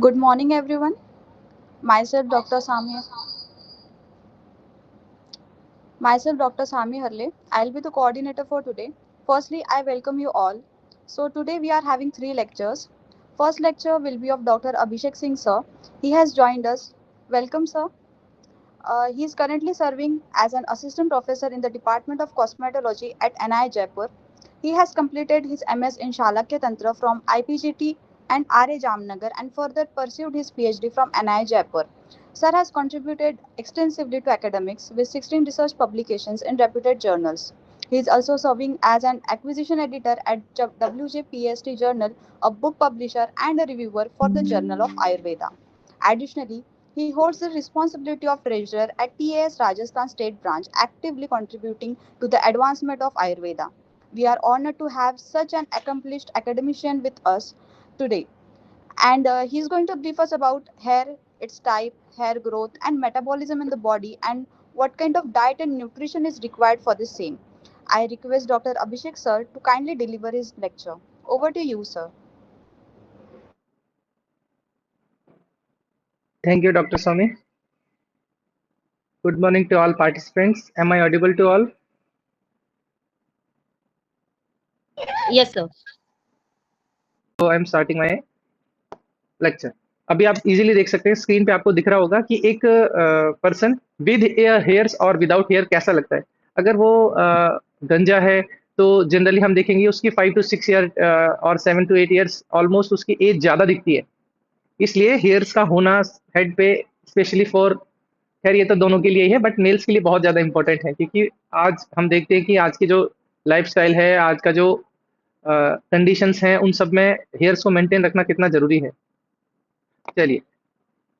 Good morning, everyone. Myself, Dr. Sami. Myself, Dr. Sami Harle. I'll be the coordinator for today. Firstly, I welcome you all. So today we are having three lectures. First lecture will be of Dr. Abhishek Singh, sir. He has joined us. Welcome, sir. He is currently serving as an assistant professor in the Department of Cosmetology at NI Jaipur. He has completed his MS in Shalakya Tantra from IPGT and RA Jamnagar and further pursued his PhD from NI Jaipur. Sir has contributed extensively to academics with 16 research publications in reputed journals. He is also serving as an acquisition editor at WJPST Journal, a book publisher, and a reviewer for the Journal of Ayurveda. Additionally, he holds the responsibility of treasurer at TAS Rajasthan State Branch, actively contributing to the advancement of Ayurveda. We are honored to have such an accomplished academician with us today. And he's going to brief us about hair, its type, hair growth, and metabolism in the body, and what kind of diet and nutrition is required for the same. I request Dr. Abhishek sir to kindly deliver his lecture. Over to you, sir. Thank you, Dr. Swami. Good morning to all participants. Am I audible to all? Yes, sir. So I am starting my lecture. अभी आप easily देख सकते हैं screen पे आपको दिख रहा होगा कि एक पर्सन विद हेयर्स और विदाउट हेयर कैसा लगता है। अगर वो गंजा है तो जनरली हम देखेंगे उसकी 5 to 6 ईयर और 7 to 8 ईयर्स ऑलमोस्ट उसकी एज ज़्यादा दिखती है। इसलिए हेयर्स का होना हेड पे स्पेशली फॉर, खैर ये तो दोनों के लिए ही है बट मेल्स के लिए बहुत ज़्यादा इंपॉर्टेंट है, क्योंकि आज हम देखते हैं कि आज की जो लाइफस्टाइल है, आज का जो कंडीशंस हैं, उन सब में हेयर्स को मेंटेन रखना कितना ज़रूरी है। चलिए,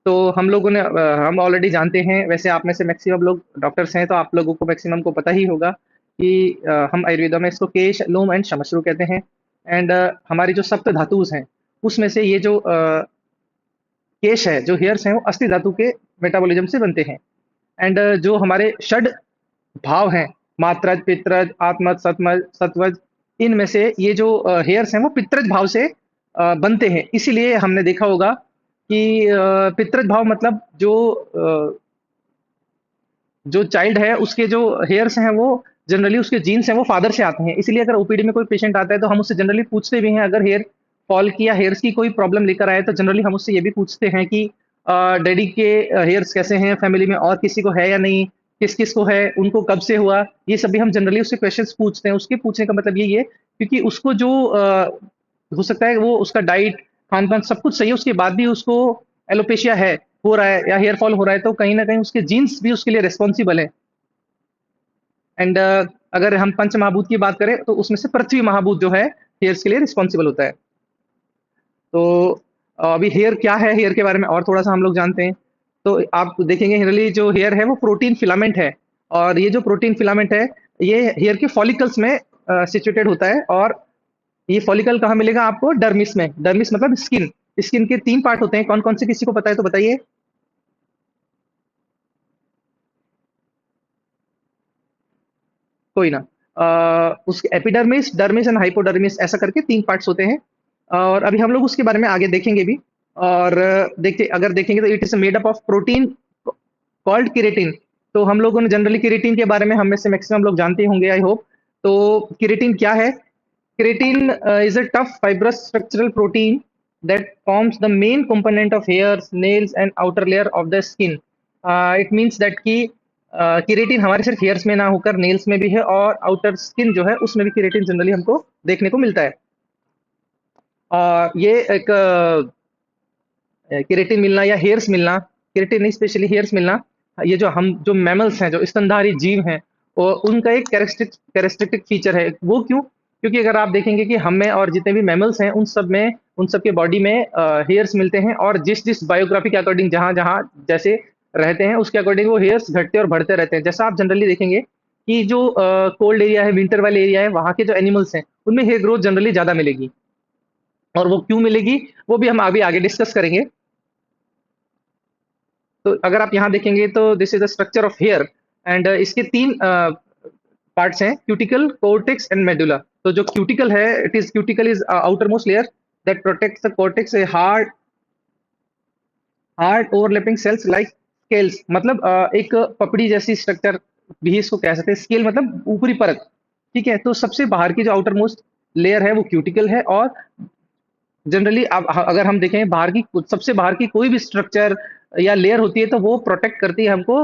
तो हम लोगों ने हम ऑलरेडी जानते हैं, वैसे आप में से मैक्सिमम लोग डॉक्टर्स हैं तो आप लोगों को मैक्सिमम को पता ही होगा कि हम आयुर्वेदा में इसको केश, लोम एंड श्मश्रु कहते हैं। एंड हमारी जो सप्त धातुज हैं उसमें से ये जो केश है, जो हेयर्स हैं, वो अस्थि धातु के मेटाबॉलिज्म से बनते हैं। एंड जो हमारे षड भाव हैं, मात्रज, पित्रज, आत्मज, सतमज, सत्वज, इनमें से ये जो हेयर्स हैं वो पित्रज भाव से बनते हैं। इसीलिए हमने देखा होगा कि पित्रज भाव मतलब जो चाइल्ड है उसके जो हेयर्स हैं वो जनरली उसके जीन्स हैं वो फादर से आते हैं। इसलिए अगर ओपीडी में कोई पेशेंट आता है तो हम उससे जनरली पूछते भी हैं, अगर हेयर फॉल की या हेयर्स की कोई प्रॉब्लम लेकर आए तो जनरली हम उससे ये भी पूछते हैं कि डैडी के हेयर्स कैसे हैं, फैमिली में और किसी को है या नहीं, किस किस को है, उनको कब से हुआ, ये सभी हम जनरली उससे क्वेश्चंस पूछते हैं। उसके पूछने का मतलब यही है क्योंकि उसको जो हो सकता है वो उसका डाइट, खान पान सब कुछ सही है, उसके बाद भी उसको एलोपेशिया है, हो रहा है या हेयर फॉल हो रहा है, तो कहीं ना कहीं उसके जीन्स भी उसके लिए रिस्पॉन्सिबल है। एंड अगर हम पंच महाभूत की बात करें तो उसमें से पृथ्वी महाभूत जो है हेयर्स के लिए रिस्पॉन्सिबल होता है। तो अभी हेयर क्या है, हेयर के बारे में और थोड़ा सा हम लोग जानते हैं। तो आप देखेंगे जनरली जो हेयर है वो प्रोटीन फिलामेंट है, और ये जो प्रोटीन फिलामेंट है ये हेयर के फॉलिकल्स में सिचुएटेड होता है। और ये फॉलिकल कहाँ मिलेगा आपको? डर्मिस में। डर्मिस मतलब स्किन। स्किन के 3 पार्ट होते हैं, कौन कौन से किसी को पता है तो बताइए। कोई ना। उसके एपिडर्मिस, डर्मिस एंड हाइपोडर्मिस ऐसा करके 3 पार्ट्स होते हैं, और अभी हम लोग उसके बारे में आगे देखेंगे भी। और देखते अगर देखेंगे तो it is made up of protein called keratin. तो हम लोगों ने जनरली केरेटिन के बारे में हम में से मैक्सिमम लोग जानते होंगे, आई होप। तो केरेटिन क्या है? Keratin is a tough fibrous structural protein that forms the main component of hairs, nails and outer layer of the skin. It means that कि केरेटिन हमारे सिर्फ हेयर्स में ना होकर नेल्स में भी है, और आउटर स्किन जो है उसमें भी केरेटिन जनरली हमको देखने को मिलता है। ये एक केरेटिन मिलना या हेयर्स मिलना, केरेटिन नहीं स्पेशली हेयर्स मिलना, ये जो हम जो मैमल्स हैं, जो स्तनधारी जीव हैं, और उनका एक कैरेक्टरिस्टिक फीचर है। वो क्यों? क्योंकि अगर आप देखेंगे कि हम में और जितने भी मैमल्स हैं उन सब में, उन सब के बॉडी में हेयर्स मिलते हैं, और जिस जिस बायोग्राफी के अकॉर्डिंग जहाँ जहाँ जैसे रहते हैं उसके अकॉर्डिंग वो हेयर्स घटते और बढ़ते रहते हैं। जैसा आप जनरली देखेंगे कि जो कोल्ड एरिया है, विंटर वाले एरिया है, वहाँ के जो एनिमल्स हैं उनमें हेयर ग्रोथ जनरली ज़्यादा मिलेगी। और वो क्यों मिलेगी वो भी हम अभी आगे डिस्कस करेंगे। तो अगर आप यहाँ देखेंगे तो this is the structure of hair, and इसके 3 पार्ट्स हैं, क्यूटिकल, कोर्टेक्स एंड मेडुला। तो जो क्यूटिकल है, it is cuticle is outermost layer that protects the cortex, a hard hard overlapping cells like scales, मतलब एक पपड़ी जैसी structure भी इसको कह सकते हैं। स्केल मतलब ऊपरी परत, ठीक है। तो सबसे बाहर की जो आउटर मोस्ट लेयर है वो क्यूटिकल है, और जनरली अब अगर हम देखें बाहर की सबसे बाहर की कोई भी स्ट्रक्चर या लेयर होती है तो वो प्रोटेक्ट करती है हमको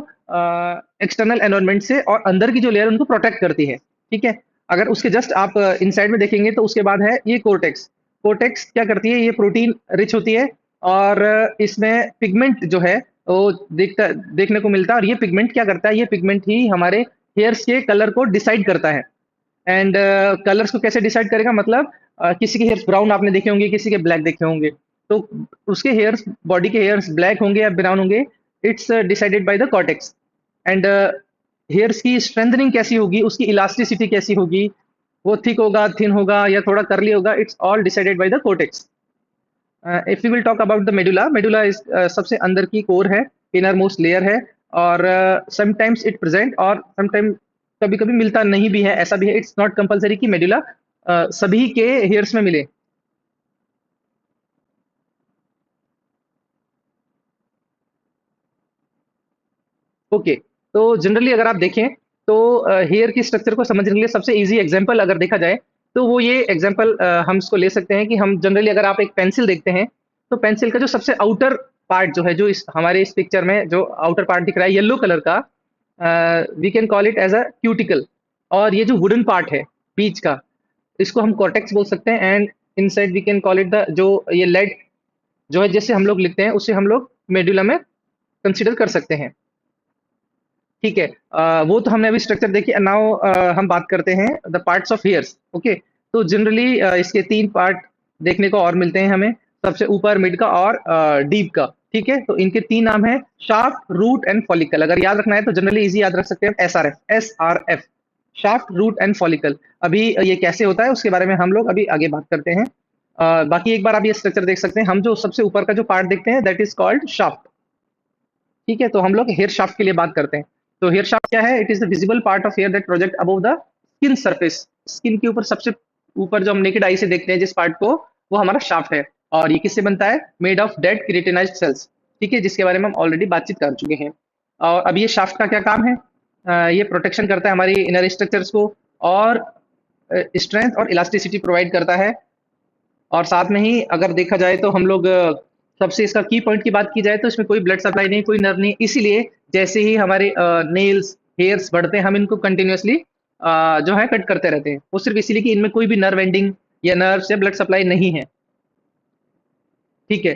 एक्सटर्नल एनवायरनमेंट से, और अंदर की जो लेयर उनको प्रोटेक्ट करती है, ठीक है। अगर उसके जस्ट आप इनसाइड में देखेंगे तो उसके बाद है ये कोर्टेक्स। कोर्टेक्स क्या करती है, ये प्रोटीन रिच होती है, और इसमें पिगमेंट जो है वो देखने को मिलता है, और ये पिगमेंट क्या करता है, ये पिगमेंट ही हमारे हेयर्स के कलर को डिसाइड करता है। एंड कलर्स को कैसे डिसाइड करेगा, मतलब किसी के हेयर्स ब्राउन आपने देखे होंगे, किसी के ब्लैक देखे होंगे, तो उसके हेयर्स, बॉडी के हेयर्स ब्लैक होंगे या ब्राउन होंगे, it's decided by the cortex. And hairs की स्ट्रेंथनिंग कैसी होगी, उसकी इलास्टिसिटी कैसी होगी, वो थिक होगा, थिन होगा या थोड़ा कर्ली होगा, it's all decided by the cortex. If we will talk about the medulla, medulla is सबसे अंदर की कोर है, इनर मोस्ट लेयर है, और समटाइम्स इट प्रेजेंट, और समटाइम कभी कभी मिलता नहीं भी है, ऐसा भी है। इट्स नॉट कंपलसरी कि मेडुला सभी के हेयर्स में मिले। ओके, तो जनरली अगर आप देखें तो हेयर की स्ट्रक्चर को समझने के लिए सबसे इजी एग्जांपल अगर देखा जाए तो वो ये एग्जांपल हम इसको ले सकते हैं कि हम जनरली अगर आप एक पेंसिल देखते हैं तो पेंसिल का जो सबसे आउटर पार्ट जो है, जो इस हमारे इस पिक्चर में जो आउटर पार्ट दिख रहा है येलो कलर का, we can call it as a cuticle. और ये जो वुडन पार्ट है बीच का, इसको हम कॉर्टेक्स बोल सकते हैं। And inside we can call it the, जो ये लेड जो है जिससे हम लोग लिखते हैं, उसे हम लोग मेडुला में कंसिडर कर सकते हैं, ठीक है। वो तो हमने अभी स्ट्रक्चर देखी। नाउ हम बात करते हैं the parts of hairs. Okay, तो जनरली इसके तीन पार्ट देखने को और मिलते हैं हमें, सबसे ऊपर, मिड का और डीप का, ठीक है। तो इनके तीन नाम है, शाफ्ट, रूट एंड फॉलिकल। अगर याद रखना है तो जनरली इजी याद रख सकते हैं, SRF, shaft, root and follicle. अभी ये कैसे होता है उसके बारे में हम लोग अभी आगे बात करते हैं। बाकी एक बार आप ये स्ट्रक्चर देख सकते हैं, हम जो सबसे ऊपर का जो पार्ट देखते हैं दैट इज कॉल्ड शाफ्ट, ठीक है। तो हम लोग हेयर शाफ्ट के लिए बात करते हैं। तो हेयर शाफ्ट क्या है, it is the visible part of hair that project above the skin surface. Skin के ऊपर सबसे ऊपर जो हम नेकेड आई से देखते हैं जिस पार्ट को, वो हमारा शाफ्ट है। और ये किससे बनता है, made of dead keratinized cells, ठीक है, जिसके बारे में हम ऑलरेडी बातचीत कर चुके हैं। और अब ये शाफ्ट का क्या काम है, ये प्रोटेक्शन करता है हमारी इनर स्ट्रक्चर्स को, और स्ट्रेंथ और इलास्टिसिटी प्रोवाइड करता है। और साथ में ही अगर देखा जाए तो हम लोग सबसे इसका की पॉइंट की बात की जाए तो इसमें कोई ब्लड सप्लाई नहीं, कोई नर्व नहीं, इसीलिए जैसे ही हमारे नेल्स हेयर्स बढ़ते हैं हम इनको कंटिन्यूअसली जो है कट करते रहते हैं। वो सिर्फ इसीलिए कि इनमें कोई भी नर्व एंडिंग या नर्व से ब्लड सप्लाई नहीं है, ठीक है।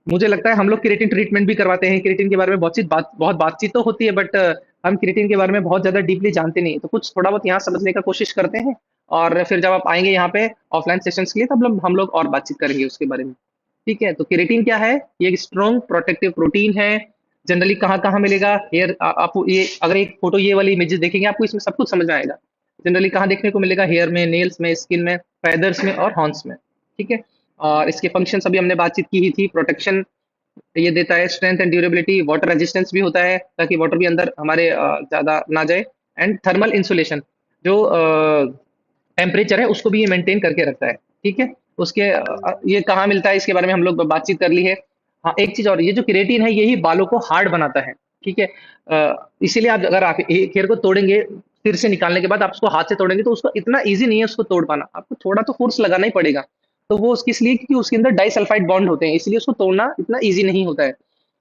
मुझे लगता है हम लोग केराटिन ट्रीटमेंट भी करवाते हैं। केराटिन के बारे में बहुत बातचीत तो होती है, बट हम केराटिन के बारे में बहुत ज़्यादा डीपली जानते नहीं, तो कुछ थोड़ा बहुत यहाँ समझने का कोशिश करते हैं, और फिर जब आप आएंगे यहाँ पे ऑफलाइन सेशंस के लिए तब हम लोग और बातचीत करेंगे उसके बारे में, ठीक है। तो केराटिन क्या है, ये एक स्ट्रॉन्ग प्रोटेक्टिव प्रोटीन है। जनरली कहाँ कहाँ मिलेगा, हेयर, आप ये अगर एक फोटो ये वाली इमेजेस देखेंगे आपको इसमें सब कुछ समझ में आएगा। जनरली कहाँ देखने को मिलेगा, हेयर में, नेल्स में, स्किन में, फेदर्स में और हॉर्न्स में, ठीक है। और इसके फंक्शंस अभी हमने बातचीत की ही थी। प्रोटेक्शन ये देता है, strength and durability, water resistance भी होता है ताकि वाटर भी अंदर हमारे ज़्यादा ना जाए, एंड थर्मल इंसुलेशन, जो टेम्परेचर है उसको भी ये मेंटेन करके रखता है, ठीक है। उसके ये कहाँ मिलता है इसके बारे में हम लोग बातचीत कर ली है। हाँ, एक चीज और, ये जो केराटिन है यही बालों को हार्ड बनाता है, ठीक है। इसीलिए आप अगर आप एक हेयर को तोड़ेंगे, सिर से निकालने के बाद आप उसको हाथ से तोड़ेंगे तो उसको इतना ईजी नहीं है उसको तोड़ पाना, आपको थोड़ा तो फोर्स लगाना ही पड़ेगा। तो वो उसकी इसलिए क्योंकि उसके अंदर डाइसल्फाइड बॉन्ड होते हैं, इसलिए उसको तोड़ना इतना ईजी नहीं होता है।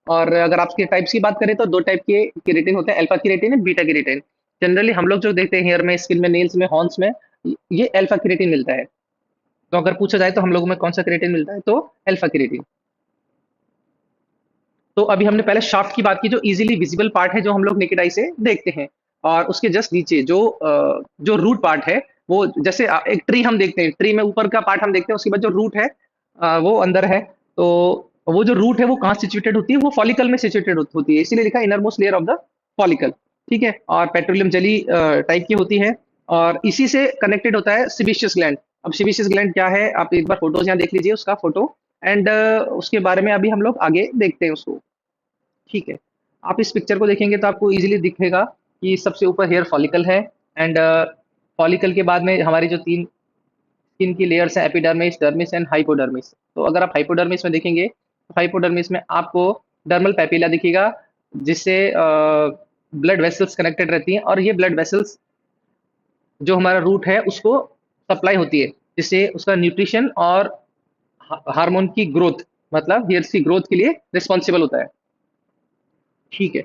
और अगर आपके टाइप्स की बात करें तो दो टाइप के केराटिन होते हैं, alpha keratin and beta keratin. Generally हम लोग जो देखते हैं हेयर में, स्किन में, नेल्स में, हॉर्न्स में, ये अल्फा केराटिन मिलता है। तो अगर पूछा जाए तो हम लोगों में कौन सा केराटिन मिलता है, तो अल्फा केराटिन। तो अभी हमने पहले शाफ्ट की बात की, जो इजीली विजिबल पार्ट है, जो हम लोग नेकेड आई से देखते हैं। और उसके जस्ट नीचे जो रूट पार्ट है, वो जैसे एक ट्री हम देखते हैं, ट्री में ऊपर का पार्ट हम देखते हैं, उसके बाद जो रूट है वो अंदर है। तो वो जो रूट है वो कहाँ सिचुएटेड होती है, वो फॉलिकल में सिचुएटेड होती है, इसीलिए लिखा है inner most layer of the follicle, ठीक है। और पेट्रोलियम जेली टाइप की होती है, और इसी से कनेक्टेड होता है सिबिशियस ग्लैंड। अब सिबिशियस ग्लैंड क्या है, आप एक बार फोटोज यहाँ देख लीजिए, उसका फोटो, एंड उसके बारे में अभी हम लोग आगे देखते हैं उसको, ठीक है। आप इस पिक्चर को देखेंगे तो आपको इजीली दिखेगा कि सबसे ऊपर हेयर फॉलिकल है, एंड फॉलिकल के बाद में हमारी जो तीन स्किन की लेयर्स हैं, एपिडर्मिस, डर्मिस एंड हाइपोडर्मिस। तो अगर आप हाइपोडर्मिस में देखेंगे हाइपोडर्मिस में आपको डर्मल पैपिला दिखेगा, जिससे ब्लड वेसल्स कनेक्टेड रहती हैं, और ये ब्लड वेसल्स जो हमारा रूट है उसको सप्लाई होती है, जिससे उसका न्यूट्रिशन और हार्मोन की ग्रोथ, मतलब हेयर्स की ग्रोथ के लिए रिस्पॉन्सिबल होता है। ठीक है।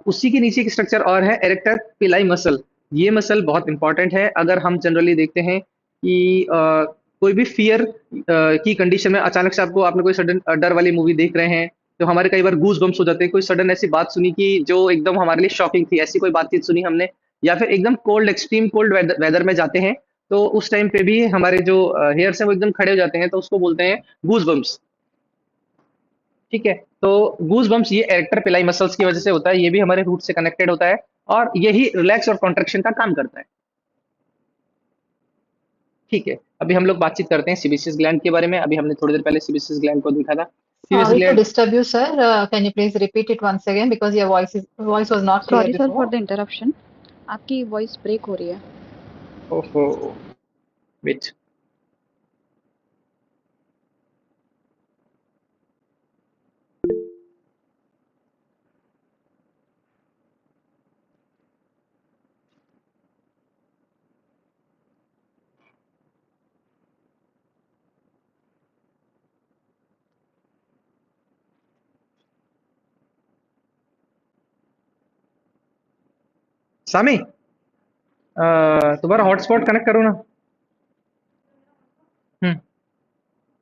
उसी के नीचे एक स्ट्रक्चर और है, एरेक्टर पिलाई मसल। ये मसल बहुत इंपॉर्टेंट है। अगर हम जनरली देखते हैं कि कोई भी फियर की कंडीशन में अचानक से आपने कोई सडन डर वाली मूवी देख रहे हैं, तो हमारे कई बार गूज बम्स हो जाते हैं। कोई सडन ऐसी बात सुनी कि जो एकदम हमारे लिए शॉकिंग थी, ऐसी कोई बातचीत सुनी हमने, या फिर एकदम कोल्ड, एक्सट्रीम कोल्ड वेदर में जाते हैं, तो उस टाइम पे भी हमारे जो हेयर्स हैं वो एकदम खड़े हो जाते हैं, तो उसको बोलते हैं गूज बम्स। ठीक है। तो गूज बम्स ये एरेक्टर पिलाई मसल्स की वजह से होता है, ये भी हमारे रूट से कनेक्टेड होता है, और यही रिलैक्स और कॉन्ट्रैक्शन का काम करता है। ठीक है। अभी हम लोग बातचीत करते हैं सीबेसियस ग्लैंड के बारे में। अभी हमने थोड़ी देर पहले सीबेसियस ग्लैंड को देखा था। Sebaceous Sorry to gland, disturb you, sir. Can you please repeat it once again because your voice was not clear sorry sir for before. The interruption, आपकी वॉइस ब्रेक हो रही है। ओहो, वेट। सामी, तुम्हारा hotspot connect करो ना।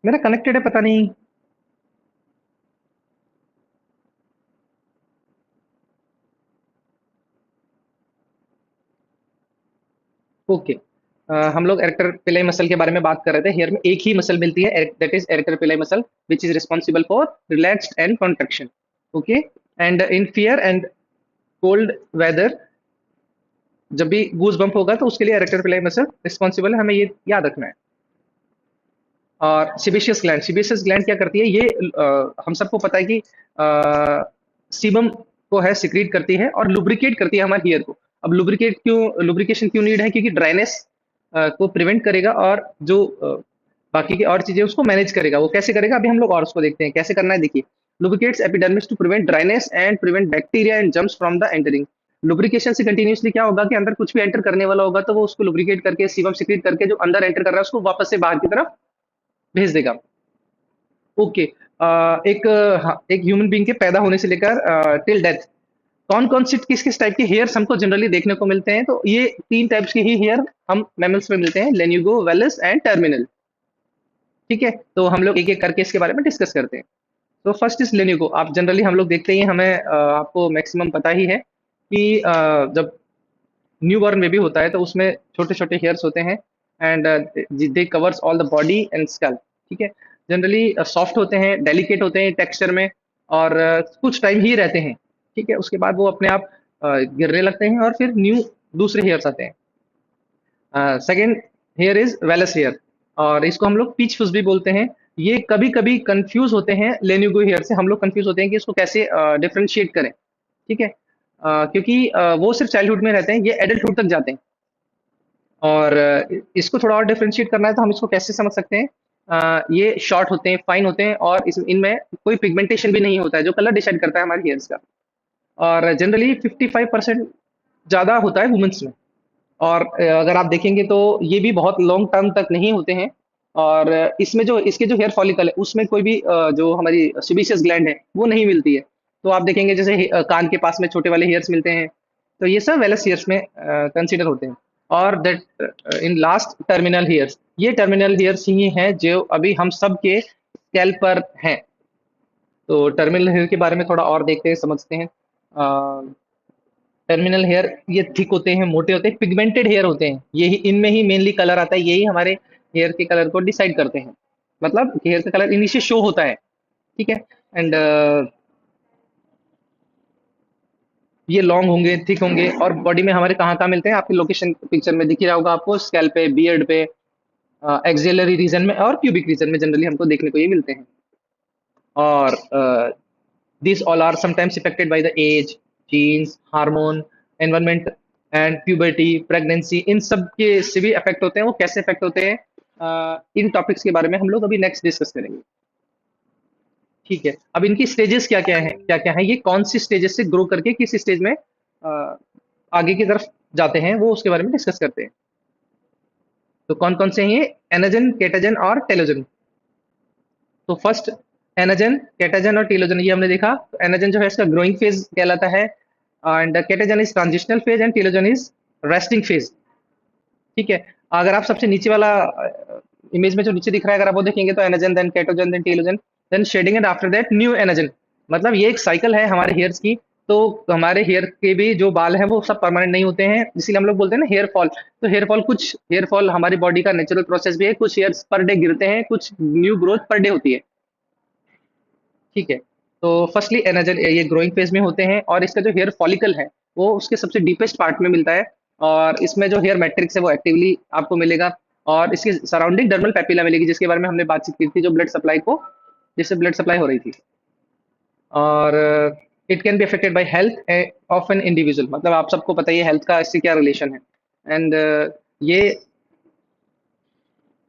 मेरा connected है, पता नहीं। ओके। हम लोग एरेक्टर पिलाई मसल के बारे में बात कर रहे थे। हेयर में एक ही मसल मिलती है, that is arrector pili muscle, which is responsible for relaxed and contraction. Okay. And in fear and cold weather, जब भी गूज बम्प होगा तो उसके लिए एरेक्टर पिलाई मसल रिस्पॉन्सिबल है, हमें ये याद रखना है। और सीबेशियस ग्लैंड क्या करती है, ये हम सबको पता है कि सीबम को है सिक्रीट करती है और लुब्रिकेट करती है हमारे हेयर को। अब लुब्रिकेशन क्यों नीड है, क्योंकि ड्राइनेस को प्रिवेंट करेगा, और जो बाकी की और चीजें उसको मैनेज करेगा। वो कैसे करेगा, अभी हम लोग और उसको देखते हैं कैसे करना है। देखिए, lubricates epidermis to prevent dryness and prevent bacteria and germs from the entering. Lubrication से कंटिन्यूसली क्या होगा कि अंदर कुछ भी एंटर करने वाला होगा तो वो उसको लुब्रिकेट करके, सीबम सिक्रीट करके, जो अंदर एंटर कर रहा है उसको वापस से बाहर की तरफ भेज देगा। ओके। एक ह्यूमन बीइंग के पैदा होने से लेकर टिल डेथ कौन कौन सी किस किस टाइप के हेयर्स हमको जनरली देखने को मिलते हैं, तो ये 3 टाइप्स के ही हेयर हम मैमल्स में मिलते हैं, लेन्यूगो, वेलस एंड टर्मिनल। ठीक है। तो हम लोग एक एक करके इसके बारे में डिस्कस करते हैं। तो फर्स्ट इज लेन्यूगो। आप जनरली हम लोग देखते ही, हमें आपको मैक्सिमम पता ही है कि जब न्यू बॉर्न बेबी होता है तो उसमें छोटे छोटे हेयर्स होते हैं, and they covers all the body and skull. ठीक है। जनरली सॉफ्ट होते हैं, डेलिकेट होते हैं टेक्सचर में, और कुछ टाइम ही रहते हैं। ठीक है। उसके बाद वो अपने आप गिरने लगते हैं, और फिर न्यू दूसरे हेयर्स आते हैं। Second hair is vellus hair, और इसको हम लोग पीच फुस भी बोलते हैं। ये कभी कभी कंफ्यूज होते हैं लेन्यूगो हेयर से। हम लोग कंफ्यूज होते हैं कि इसको कैसे डिफ्रेंशिएट करें। ठीक है। क्योंकि वो सिर्फ चाइल्डहुड में रहते हैं, ये एडल्टहुड तक जाते हैं। और इसको थोड़ा और डिफ्रेंशिएट करना है तो हम इसको कैसे समझ सकते हैं। ये शॉर्ट होते हैं, फाइन होते हैं, और इनमें कोई पिगमेंटेशन भी नहीं होता है, जो कलर डिसाइड करता है हमारे हेयर्स का। और जनरली 55% ज़्यादा होता है वुमेन्स में। और अगर आप देखेंगे तो ये भी बहुत लॉन्ग टर्म तक नहीं होते हैं। और इसमें जो इसके जो हेयर फॉलिकल है उसमें कोई भी जो हमारी सीबेशियस ग्लैंड है वो नहीं मिलती है। तो आप देखेंगे जैसे कान के पास में छोटे वाले हेयर्स मिलते हैं, तो ये सब वेलस हेयर्स में कंसीडर होते हैं। और that in last terminal hairs, ये टर्मिनल हेयर्स ही हैं जो अभी हम सब के स्कैल्प पर हैं। तो टर्मिनल हेयर के बारे में थोड़ा और देखते हैं, समझते हैं। टर्मिनल हेयर ये थिक होते हैं, मोटे होते हैं, पिगमेंटेड हेयर होते हैं। यही इनमें ही मेनली कलर आता है, यही हमारे हेयर के कलर को डिसाइड करते हैं। मतलब हेयर का कलर इन्हीं से शो होता है। ठीक है। एंड ये लॉन्ग होंगे, थिक होंगे, और बॉडी में हमारे कहाँ कहाँ मिलते हैं, आपके लोकेशन पिक्चर में दिख ही रहा होगा आपको, स्कैल्प पे, बियर्ड पे, एक्सिलरी रीजन में, और प्यूबिक रीजन में जनरली हमको देखने को ये मिलते हैं। और these all are sometimes affected by the age, genes, hormone, environment and puberty, pregnancy। इन सब के से भी अफेक्ट होते हैं। वो कैसे अफेक्ट होते हैं, इन टॉपिक्स के बारे में हम लोग अभी नेक्स्ट डिस्कस करेंगे। ठीक है, अब इनकी स्टेजेस क्या क्या है, ये कौन सी स्टेजेस से ग्रो करके किस स्टेज में आगे की तरफ जाते हैं, वो उसके बारे में डिस्कस करते हैं। तो कौन कौन से हैं ये? एनाजन, केटाजन और टेलोजन। तो फर्स्ट एनाजन, केटाजन और टेलोजन, ये हमने देखा। तो एनाजन जो है इसका ग्रोइंग फेज कहलाता है, and catagen is transitional phase and telogen is resting phase. ठीक है, अगर आप सबसे नीचे वाला इमेज में जो नीचे दिख रहा है, अगर आप वो देखेंगे तो anagen, then catagen, then telogen, then shedding, and after that new anagen. मतलब ये एक साइकिल है हमारे हेयर्स की। तो हमारे हेयर के भी जो बाल हैं वो सब परमानेंट नहीं होते हैं, इसीलिए हम लोग बोलते हैं ना हेयर फॉल। तो हेयर फॉल हमारी बॉडी का नेचुरल प्रोसेस भी है, कुछ हेयर्स पर डे गिरते हैं, कुछ न्यू ग्रोथ पर डे होती है। ठीक है, तो फर्स्टली एनाजल ये ग्रोइंग फेज में होते हैं, और इसका जो हेयर फॉलिकल है वो उसके सबसे डीपेस्ट पार्ट में मिलता है, और इसमें जो हेयर मैट्रिक्स है वो एक्टिवली आपको मिलेगा, और इसके सराउंडिंग डर्मल पैपिला मिलेगी, जिसके बारे में हमने बातचीत की थी, जो ब्लड सप्लाई को, जिससे ब्लड सप्लाई हो रही थी। और it can be affected by health of an individual, मतलब आप सबको पता ही है हेल्थ का इससे क्या रिलेशन है। एंड ये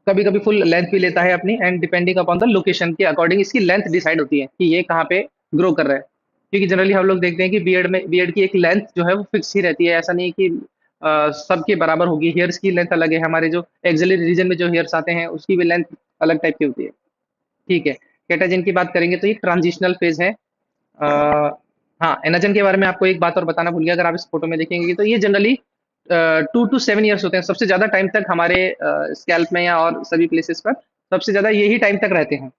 कभी कभी फुल लेंथ भी लेता है अपनी, and depending upon the location के अकॉर्डिंग इसकी लेंथ डिसाइड होती है कि ये कहाँ पे ग्रो कर रहा है। क्योंकि जनरली हम लोग देखते हैं कि बियर्ड की एक लेंथ जो है वो फिक्स ही रहती है, ऐसा नहीं है कि सबके बराबर होगी। हेयर्स की लेंथ अलग है, हमारे जो एक्सिलरी रीजन में जो हेयर्स आते हैं उसकी भी लेंथ अलग टाइप की होती है। ठीक है, केटाजिन की बात करेंगे तो ये ट्रांजिशनल फेज है। हाँ, एनाजन के बारे में आपको एक बात और बताना भूल गया, अगर आप इस फोटो में देखेंगे तो ये जनरली 2 to 7 years होते हैं, सबसे ज्यादा टाइम तक हमारे स्कैल्प में या और सभी प्लेसेस पर सबसे ज्यादा यही टाइम तक रहते हैं।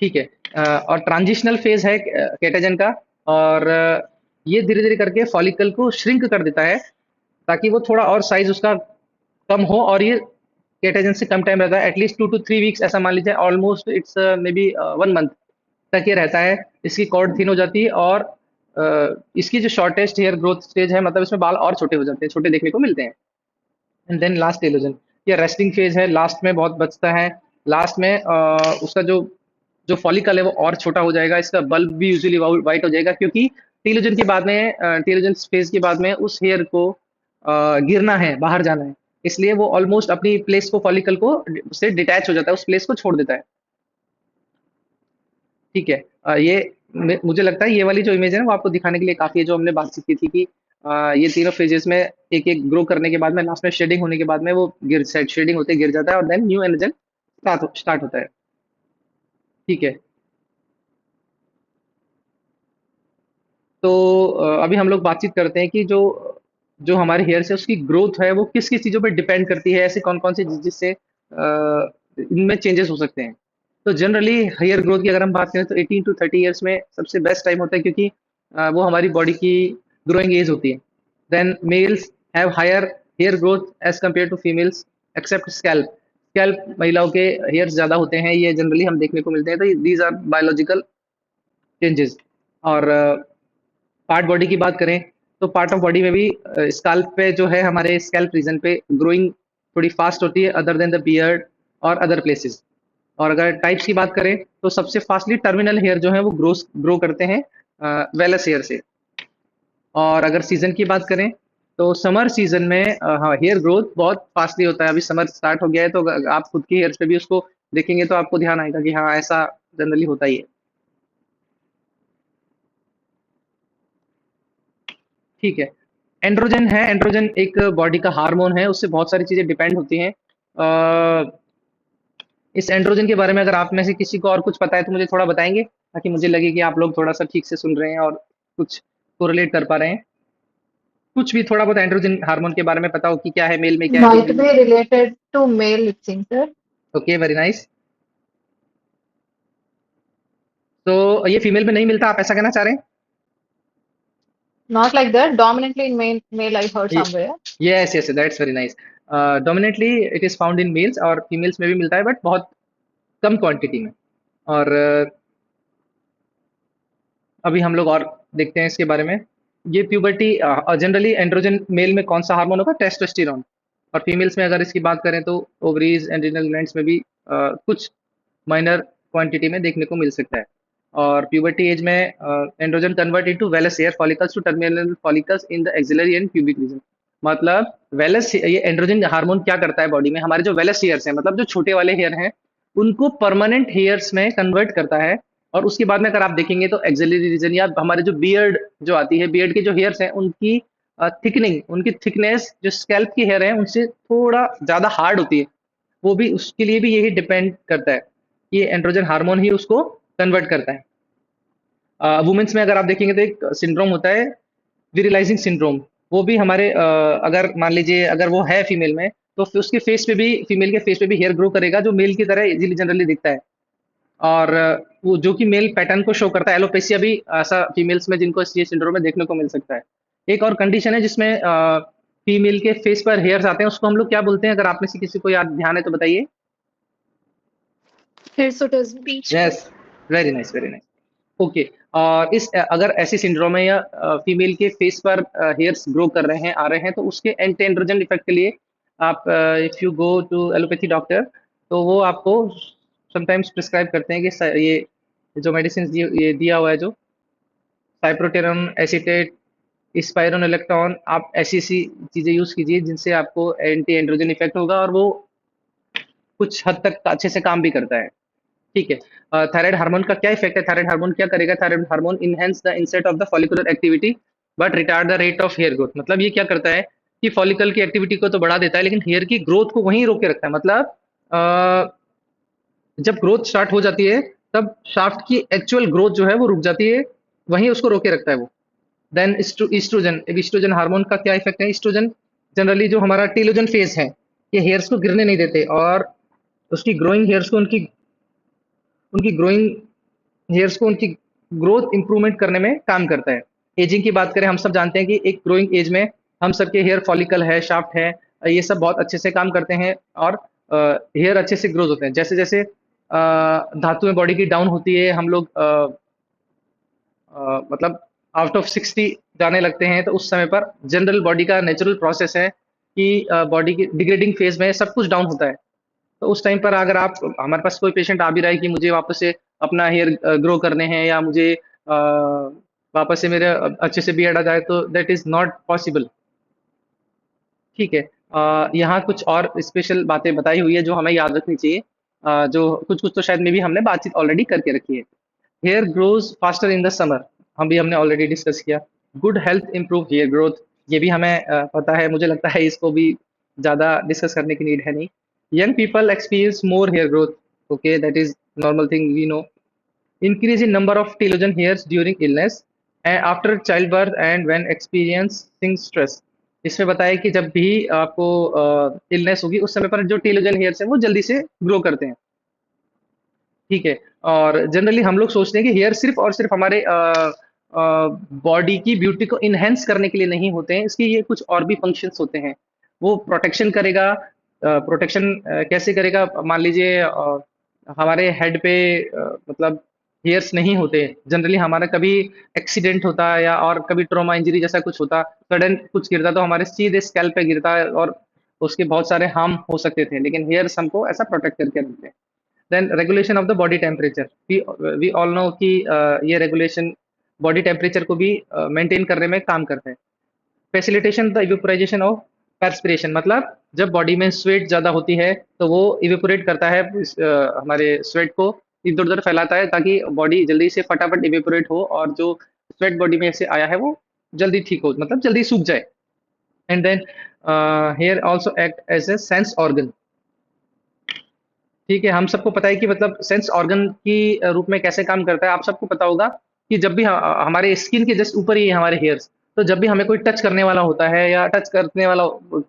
ठीक है, और ट्रांजिशनल फेज है केटाजन का, और ये धीरे धीरे करके फॉलिकल को श्रिंक कर देता है, ताकि वो थोड़ा और साइज उसका कम हो, और ये केटाजन से कम टाइम रहता है, एटलीस्ट 2 to 3 weeks, ऐसा मान लीजिए, almost it's may be 1 month तक ये रहता है। इसकी कॉर्ड थिन हो जाती है, और इसकी जो शॉर्टेस्ट हेयर ग्रोथ स्टेज है, मतलब इसमें बाल और छोटे हो जाते हैं, छोटे देखने को मिलते हैं। एंड देन लास्ट टेलोजन, ये रेस्टिंग फेज है, लास्ट में बहुत बचता है। लास्ट में उसका जो जो फॉलिकल है वो और छोटा हो जाएगा, इसका बल्ब भी यूजुअली वाइट हो जाएगा, क्योंकि टेलोजन के बाद में टेलोजन फेज के बाद में उस हेयर को गिरना है, बाहर जाना है, इसलिए वो ऑलमोस्ट अपनी प्लेस को, फॉलिकल को से डिटैच हो जाता है, उस प्लेस को छोड़ देता है। ठीक है, ये मुझे लगता है ये वाली जो इमेज है ना वो आपको दिखाने के लिए काफी है, जो हमने बातचीत की थी कि ये तीनों फेजेस में एक एक ग्रो करने के बाद में, लास्ट में शेडिंग होने के बाद में वो शेडिंग होते गिर जाता है, और देन न्यू एनर्जन स्टार्ट होता है। ठीक है, तो अभी हम लोग बातचीत करते हैं कि जो जो हमारे हेयर है उसकी ग्रोथ है वो किस किस चीज़ों पे डिपेंड करती है, ऐसे कौन कौन से जिससे इनमें चेंजेस हो सकते हैं। तो जनरली हेयर ग्रोथ की अगर हम बात करें तो 18 to 30 years में सबसे बेस्ट टाइम होता है, क्योंकि वो हमारी बॉडी की ग्रोइंग एज होती है। Then males have higher hair growth age compare to females, except scalp. Scalp महिलाओं के हेयर्स ज़्यादा होते हैं, ये जनरली हम देखने को मिलते हैं, तो दीज आर बायोलॉजिकल चेंजेस। और पार्ट बॉडी की बात करें तो पार्ट ऑफ बॉडी में भी स्कैल्प पे जो है, हमारे स्कैल्प रीजन पे ग्रोइंग थोड़ी फास्ट होती है, अदर देन द बियर्ड और अदर प्लेसेस। और अगर टाइप्स की बात करें तो सबसे फास्टली टर्मिनल हेयर जो है वो ग्रो करते हैं वेलस हेयर से। और अगर सीजन की बात करें तो समर सीजन में हाँ, हेयर ग्रोथ बहुत फास्टली होता है। अभी समर स्टार्ट हो गया है, तो अगर आप खुद के हेयर्स पे भी उसको देखेंगे तो आपको ध्यान आएगा कि हाँ, ऐसा जनरली होता ही है। ठीक है, एंड्रोजन है, एंड्रोजन एक बॉडी का हार्मोन है, उससे बहुत सारी चीजें डिपेंड होती हैं। इस एंड्रोजन के बारे में अगर आप में से किसी को और कुछ पता है तो मुझे थोड़ा बताएंगे, ताकि मुझे लगे कि आप लोग थोड़ा सा ठीक से सुन रहे हैं और कुछ कोरिलेट कर पा रहे हैं। कुछ भी थोड़ा बहुत एंड्रोजन हार्मोन के बारे में पता हो कि क्या है, मेल में क्या है, Might female be related to male lip sync, sir. में। Okay, very nice. तो ये फीमेल में नहीं मिलता, आप ऐसा कहना चाह रहे हैं? Not like that. Dominantly in male I heard somewhere. Yes yes, that's very nice. डोमिनेटली it is found in males, और फीमेल्स में भी मिलता है, बट बहुत कम क्वांटिटी में। और अभी हम लोग और देखते हैं इसके बारे में। ये प्यूबर्टी, जनरली एंड्रोजन मेल में कौन सा हार्मोन होगा? टेस्टोस्टेरोन। और फीमेल्स में अगर इसकी बात करें तो ओवरीज, एड्रिनल ग्लैंड्स में भी कुछ माइनर क्वांटिटी में देखने को मिल सकता है। और प्यूबर्टी एज में androgen convert into vellus hair follicles to terminal follicles in the axillary and pubic region. मतलब वेलस, ये एंड्रोजन हार्मोन क्या करता है बॉडी में, हमारे जो वेलस हेयर्स हैं, मतलब जो छोटे वाले हेयर हैं, उनको परमानेंट हेयर्स में कन्वर्ट करता है। और उसके बाद में अगर आप देखेंगे तो एक्सिलरी रीजन या हमारे जो बियर्ड जो आती है, बियर्ड के जो हेयर्स हैं उनकी थिकनिंग, उनकी थिकनेस जो स्कैल्प की हेयर है उनसे थोड़ा ज़्यादा हार्ड होती है। वो भी उसके लिए भी यही डिपेंड करता है, ये एंड्रोजन हार्मोन ही उसको कन्वर्ट करता है। वुमेन्स में अगर आप देखेंगे तो एक सिंड्रोम होता है विरिलाइजिंग सिंड्रोम। वो भी हमारे अगर मान लीजिए अगर वो है फीमेल में, तो फिर उसके फेस पे भी, फीमेल के फेस पे भी हेयर ग्रो करेगा जो मेल की तरह इजीली जनरली दिखता है। और वो जो कि मेल पैटर्न को शो करता है। एलोपेसिया भी ऐसा फीमेल्स में जिनको ये सिंड्रोम में देखने को मिल सकता है। एक और कंडीशन है जिसमें फीमेल के फेस पर हेयर्स आते हैं, उसको हम लोग क्या बोलते हैं? अगर आप में से किसी को याद ध्यान है तो बताइए। Hirsutism. Yes, very nice, very nice. Okay. और इस अगर ऐसी सिंड्रोम है या फीमेल के फेस पर हेयर्स ग्रो कर रहे हैं, आ रहे हैं, तो उसके एंटी एंड्रोजन इफेक्ट के लिए आप if you go to allopathy doctor, तो वो आपको समटाइम्स प्रिस्क्राइब करते हैं कि ये जो मेडिसिन ये दिया हुआ है, जो साइप्रोटेरॉन एसीटेट, स्पाइरोनोलेक्टोन, आप ऐसी ऐसी चीज़ें यूज़ कीजिए जिनसे आपको एंटी एंड्रोजन इफेक्ट होगा और वो कुछ हद तक अच्छे से काम भी करता है। ठीक है। थायराइड हार्मोन का क्या इफेक्ट है? थायराइड हार्मोन क्या करेगा? Thyroid hormone enhance the onset of the follicular activity but retard the rate of hair growth. मतलब ये क्या करता है कि फॉलिकल की एक्टिविटी को तो बढ़ा देता है लेकिन हेयर की ग्रोथ को वहीं रोक के रखता है। मतलब जब ग्रोथ स्टार्ट हो जाती है तब शाफ्ट की एक्चुअल ग्रोथ जो है वो रुक जाती है, वहीं उसको रोके रखता है वो। देन ईस्ट्रोजन, अब ईस्ट्रोजन हार्मोन का क्या इफेक्ट है? ईस्ट्रोजन जनरली जो हमारा टेलोजन फेज है, ये हेयर्स को गिरने नहीं देते और उसकी ग्रोइंग हेयर्स को उनकी उनकी ग्रोइंग हेयर्स को उनकी ग्रोथ इंप्रूवमेंट करने में काम करता है। एजिंग की बात करें, हम सब जानते हैं कि एक ग्रोइंग एज में हम सबके हेयर फॉलिकल है, शाफ्ट है, ये सब बहुत अच्छे से काम करते हैं और हेयर अच्छे से ग्रोथ होते हैं। जैसे जैसे धातुएं बॉडी की डाउन होती है, हम लोग मतलब आउट ऑफ 60 जाने लगते हैं, तो उस समय पर जनरल बॉडी का नेचुरल प्रोसेस है कि बॉडी की डिग्रेडिंग फेज में सब कुछ डाउन होता है। तो उस टाइम पर अगर आप, हमारे पास कोई पेशेंट आ भी रहा है कि मुझे वापस से अपना हेयर ग्रो करने हैं या मुझे वापस से मेरे अच्छे से बियर्ड आ जाए, तो दैट इज नॉट पॉसिबल। ठीक है। यहाँ कुछ और स्पेशल बातें बताई हुई है जो हमें याद रखनी चाहिए, जो कुछ कुछ तो शायद में भी हमने बातचीत ऑलरेडी करके रखी है। Hair grows faster in the summer, हमने ऑलरेडी डिस्कस किया। Good health improve hair growth, ये भी हमें पता है, मुझे लगता है इसको भी ज़्यादा डिस्कस करने की नीड है नहीं। Young people experience more hair growth, okay, that is normal thing we know. Increase in number of telogen hairs during illness and after child birth and when experiencing stress. इसमें बताया कि जब भी आपको इलनेस होगी उस समय पर जो टेलोजन हेयर्स हैं वो जल्दी से ग्रो करते हैं। ठीक है। और जनरली हम लोग सोचते हैं कि हेयर सिर्फ और सिर्फ हमारे बॉडी की ब्यूटी को इनहेंस करने के लिए नहीं होते हैं, इसके ये कुछ और भी फंक्शंस होते हैं। वो प्रोटेक्शन करेगा। प्रोटेक्शन कैसे करेगा? मान लीजिए हमारे हेड पे मतलब हेयर्स नहीं होते जनरली, हमारा कभी एक्सीडेंट होता है या और कभी ट्रॉमा इंजरी जैसा कुछ होता, सडन कुछ गिरता तो हमारे सीधे स्कैल्प पे गिरता है और उसके बहुत सारे हार्म हो सकते थे, लेकिन हेयर्स हमको ऐसा प्रोटेक्ट करके रखते हैं। Then regulation of the body temperature, we all know कि ये रेगुलेशन बॉडी टेम्परेचर को भी मेंटेन करने में काम करता है। फैसिलिटेशन द इवेपोराइजेशन ऑफ perspiration, मतलब जब बॉडी में स्वेट ज़्यादा होती है तो वो इवेपोरेट करता है हमारे स्वेट को इधर उधर फैलाता है ताकि बॉडी जल्दी से फटाफट इवेपोरेट हो और जो स्वेट बॉडी में से आया है वो जल्दी ठीक हो, मतलब जल्दी सूख जाए। And then hair also act as a sense organ. ठीक है, हम सबको पता है कि मतलब सेंस ऑर्गन की रूप में कैसे काम करता है। आप सबको पता होगा कि जब भी हमारे स्किन के जस्ट ऊपर ही है हमारे हेयर्स, तो जब भी हमें कोई टच करने वाला होता है या टच करने वाला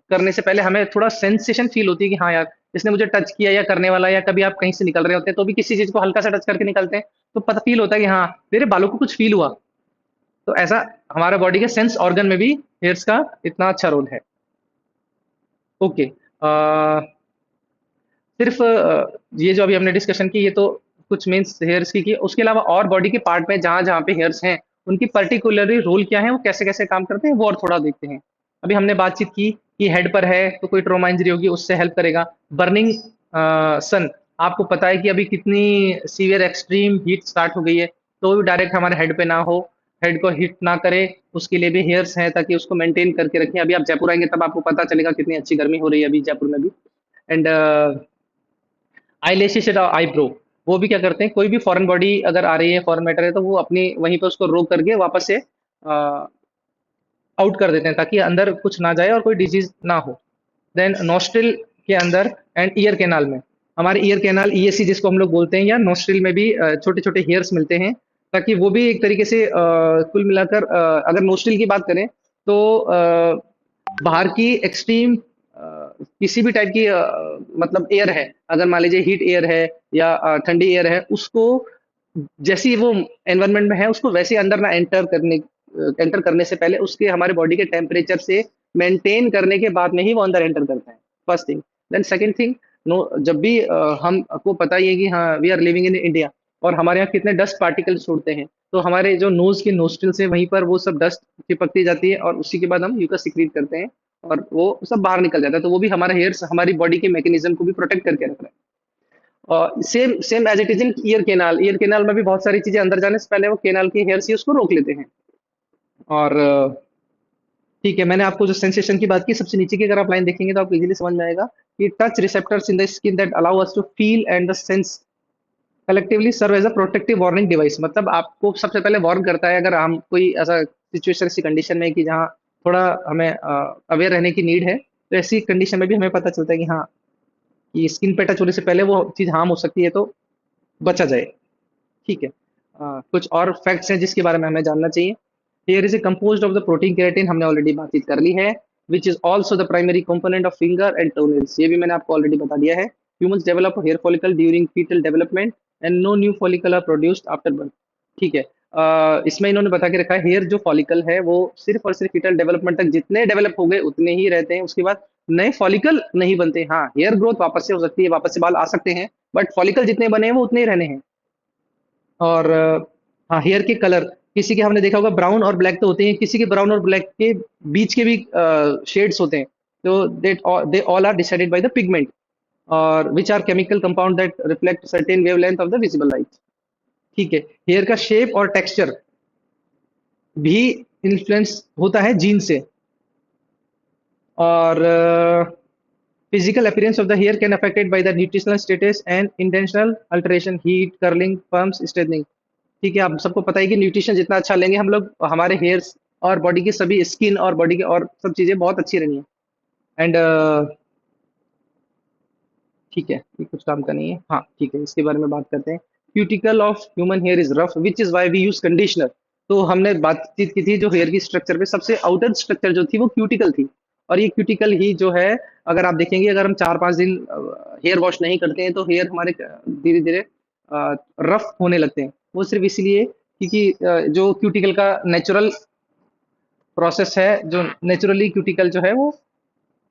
करने से पहले हमें थोड़ा सेंसेशन फील होती है कि हाँ यार इसने मुझे टच किया या करने वाला, या कभी आप कहीं से निकल रहे होते हैं तो भी किसी चीज को हल्का सा टच करके निकलते हैं तो पता फील होता है कि हाँ मेरे बालों को कुछ फील हुआ। तो ऐसा हमारे बॉडी के सेंस ऑर्गन में भी हेयर्स का इतना अच्छा रोल है। ओके। सिर्फ ये जो अभी हमने डिस्कशन की ये तो कुछ मीन्स हेयर्स की उसके अलावा और बॉडी के पार्ट में जहाँ जहाँ पे हेयर्स हैं उनकी पर्टिकुलरली रोल क्या है, वो कैसे कैसे काम करते हैं, वो और थोड़ा देखते हैं। अभी हमने बातचीत की कि हेड पर है तो कोई ट्रोमा इंजरी होगी उससे हेल्प करेगा। बर्निंग सन, आपको पता है कि अभी कितनी सीवियर एक्सट्रीम हीट स्टार्ट हो गई है, तो वो डायरेक्ट हमारे हेड पे ना हो, हेड को हीट ना करे, उसके लिए भी हेयर्स हैं ताकि उसको मेंटेन करके रखें। अभी आप जयपुर आएंगे तब आपको पता चलेगा कितनी अच्छी गर्मी हो रही है अभी जयपुर में भी। एंड आईलैशेस एंड आईब्रो, वो भी क्या करते हैं, कोई भी फॉरेन बॉडी अगर आ रही है, फॉरेन मैटर है, तो वो अपनी वहीं पे उसको रोक करके वापस से आउट कर देते हैं ताकि अंदर कुछ ना जाए और कोई डिजीज ना हो। देन नोस्ट्रिल के अंदर एंड ईयर कैनाल में, हमारे ईयर कैनाल ईएससी जिसको हम लोग बोलते हैं, या नोस्ट्रिल में भी छोटे छोटे हेयर्स मिलते हैं, ताकि वो भी एक तरीके से कुल मिलाकर अगर नोस्ट्रिल की बात करें तो बाहर की एक्सट्रीम किसी भी टाइप की मतलब एयर है, अगर मान लीजिए हीट एयर है या ठंडी एयर है, उसको जैसी वो एनवायरनमेंट में है उसको वैसे अंदर ना एंटर करने से पहले उसके हमारे बॉडी के टेम्परेचर से मेंटेन करने के बाद में ही वो अंदर एंटर करता है, first thing. Then second thing, no, जब भी हमको पता ही है कि हाँ we are living in India और हमारे यहाँ कितने डस्ट पार्टिकल छोड़ते हैं, तो हमारे जो नोज की नोस्ट्रिल से वहीं पर वो सब डस्ट चिपकती जाती है और उसी के बाद हम यूका सिक्रीट करते हैं और वो सब बाहर निकल जाता है, तो वो भी हमारे हेयर्स हमारी बॉडी के मैकेनिज्म को भी प्रोटेक्ट करके रख रहा है। और same same as it is in ear canal में भी बहुत सारी चीजें अंदर जाने से पहले वो केनाल की हेयर्स ही उसको रोक लेते हैं। और ठीक है, मैंने आपको जो सेंसेशन की बात की, सबसे नीचे की अगर आप लाइन देखेंगे तो आपको इजीली समझ में आएगा कि touch receptors in the skin that allow us to feel and the sense collectively serve as a protective warning device. मतलब आपको सबसे पहले वार्न करता है अगर हम कोई ऐसा सिचुएशन, ऐसी कंडीशन में कि जहाँ थोड़ा हमें अवेयर रहने की नीड है, तो ऐसी कंडीशन में भी हमें पता चलता है कि हाँ, कि स्किन पे टच होने से पहले वो चीज़ हार्म हो सकती है, तो बचा जाए। ठीक है, कुछ और फैक्ट्स हैं जिसके बारे में हमें जानना चाहिए। Hair is a composed of the protein keratin, हमने ऑलरेडी बातचीत कर ली है, which is also the primary component of finger and toenails, ये भी मैंने आपको ऑलरेडी बता दिया है। Humans develop hair follicle during foetal development and no new follicle are produced after birth. ठीक है, इसमें इन्होंने बता के रखा है हेयर जो फॉलिकल है वो सिर्फ और सिर्फ फीटल डेवलपमेंट तक जितने डेवलप हो गए उतने ही रहते हैं, उसके बाद नए फॉलिकल नहीं बनते। हाँ, हेयर ग्रोथ वापस से हो सकती है, वापस से बाल आ सकते हैं, बट फॉलिकल जितने बने हैं वो उतने ही रहने हैं। और हाँ, हेयर के कलर, किसी के हमने देखा होगा ब्राउन और ब्लैक तो होते हैं, किसी के ब्राउन और ब्लैक के बीच के भी शेड्स होते हैं, तो they all are decided by the pigment और which are chemical compound that reflect certain wavelength of the visible light. ठीक है, हेयर का शेप और टेक्सचर भी इन्फ्लुएंस होता है जीन से। और physical appearance of the hair can affected by the nutritional status and intentional alteration, heat, curling, perms, straightening. ठीक है, आप सबको पता है कि न्यूट्रिशन जितना अच्छा लेंगे हम लोग, हमारे हेयर्स और बॉडी की सभी स्किन और बॉडी की और सब चीज़ें बहुत अच्छी रहनी है। एंड ठीक है, ये कुछ काम का नहीं है। हाँ ठीक है, इसके बारे में बात करते हैं। Cuticle of human hair is rough which is why we use conditioner. तो हमने बातचीत की थी जो हेयर की स्ट्रक्चर पे सबसे आउटर स्ट्रक्चर जो थी वो क्यूटिकल थी, और ये क्यूटिकल ही जो है, अगर आप देखेंगे अगर हम 4-5 दिन हेयर वॉश नहीं करते हैं तो हेयर हमारे धीरे धीरे रफ होने लगते हैं। वो सिर्फ इसलिए क्योंकि जो क्यूटिकल का नेचुरल प्रोसेस है, जो नेचुरली क्यूटिकल जो है वो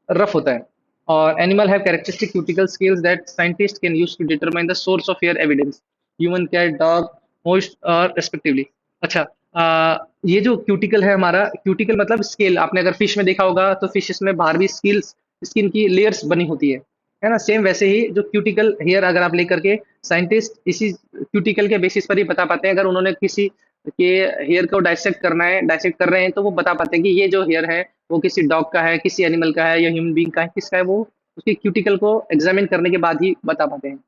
रफ होता है। और animal have characteristic cuticle scales that scientist can use to determine the source of hair evidence, human, cat, dog, most respectively. अच्छा, ये जो क्यूटिकल है हमारा, क्यूटिकल मतलब स्केल, आपने अगर फिश में देखा होगा तो फिशेस में बाहर भी स्किल्स स्किन की लेयर्स बनी होती है ना, सेम वैसे ही जो क्यूटिकल हेयर अगर आप लेकर के साइंटिस्ट इसी क्यूटिकल के बेसिस पर ही बता पाते हैं, अगर उन्होंने किसी के हेयर को डाइसेक्ट कर रहे हैं तो वो बता पाते हैं कि ये जो हेयर है वो किसी डॉग का है, किसी एनिमल का है या ह्यूमन बीइंग का है, किसका है, वो उसके क्यूटिकल को एग्जामिन करने के बाद ही बता पाते हैं।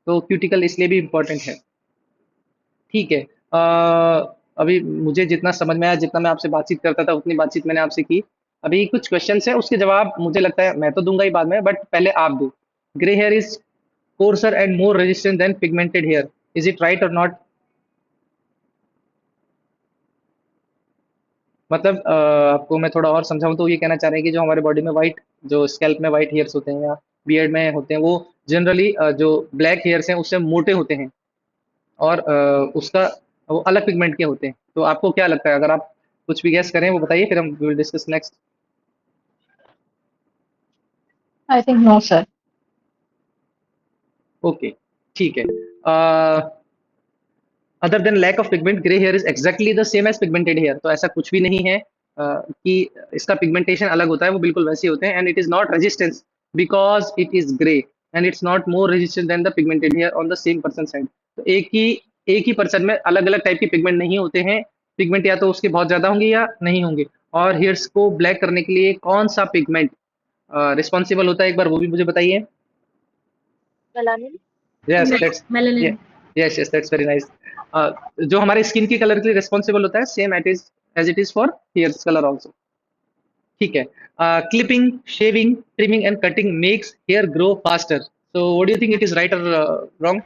तो क्यूटिकल इसलिए भी इम्पोर्टेंट है। ठीक है, अभी मुझे जितना समझ में आया, जितना मैं आपसे बातचीत करता था उतनी बातचीत मैंने आपसे की। अभी कुछ क्वेश्चंस है, उसके जवाब मुझे लगता है मैं तो दूंगा ही बाद में, बट पहले आप दो। Grey hair is coarser and more resistant than pigmented hair, is it right और नॉट? मतलब आपको मैं थोड़ा और समझाऊं तो ये कहना चाह रहे हैं कि जो हमारे बॉडी में वाइट, जो स्कैल्प में वाइट हेयर्स होते हैं या बियर्ड में होते हैं, वो जनरली जो ब्लैक हेयर्स हैं उससे मोटे होते हैं और उसका वो अलग पिगमेंट के होते हैं। तो आपको क्या लगता है, अगर आप कुछ भी गैस करें वो बताइए, फिर हम will discuss next. I think no, sir. Okay, ठीक है। Other than lack of pigment, grey hair is exactly the same as pigmented hair, तो ऐसा कुछ भी नहीं है कि इसका पिगमेंटेशन अलग होता है, वो बिल्कुल वैसे ही होते हैं। And it is not resistance because it is grey, and it's not more resistant than the pigmented hair on the same person side. तो एक ही पर्सन में अलग अलग टाइप के पिगमेंट नहीं होते हैं, पिगमेंट या तो उसके बहुत ज्यादा होंगे या नहीं होंगे। और हेयर्स को ब्लैक करने के लिए कौन सा पिगमेंट रिस्पॉन्सिबल होता है, एक बार वो भी मुझे बताइए। Melanin. Yes that's Melanin. Yes yes that's very nice. जो हमारे स्किन की कलर के लिए रिस्पॉन्सिबल होता है, same at is as it is for hairs colour also. ठीक है। Clipping, shaving, trimming and cutting makes hair grow faster. So what do you think, it is right or wrong?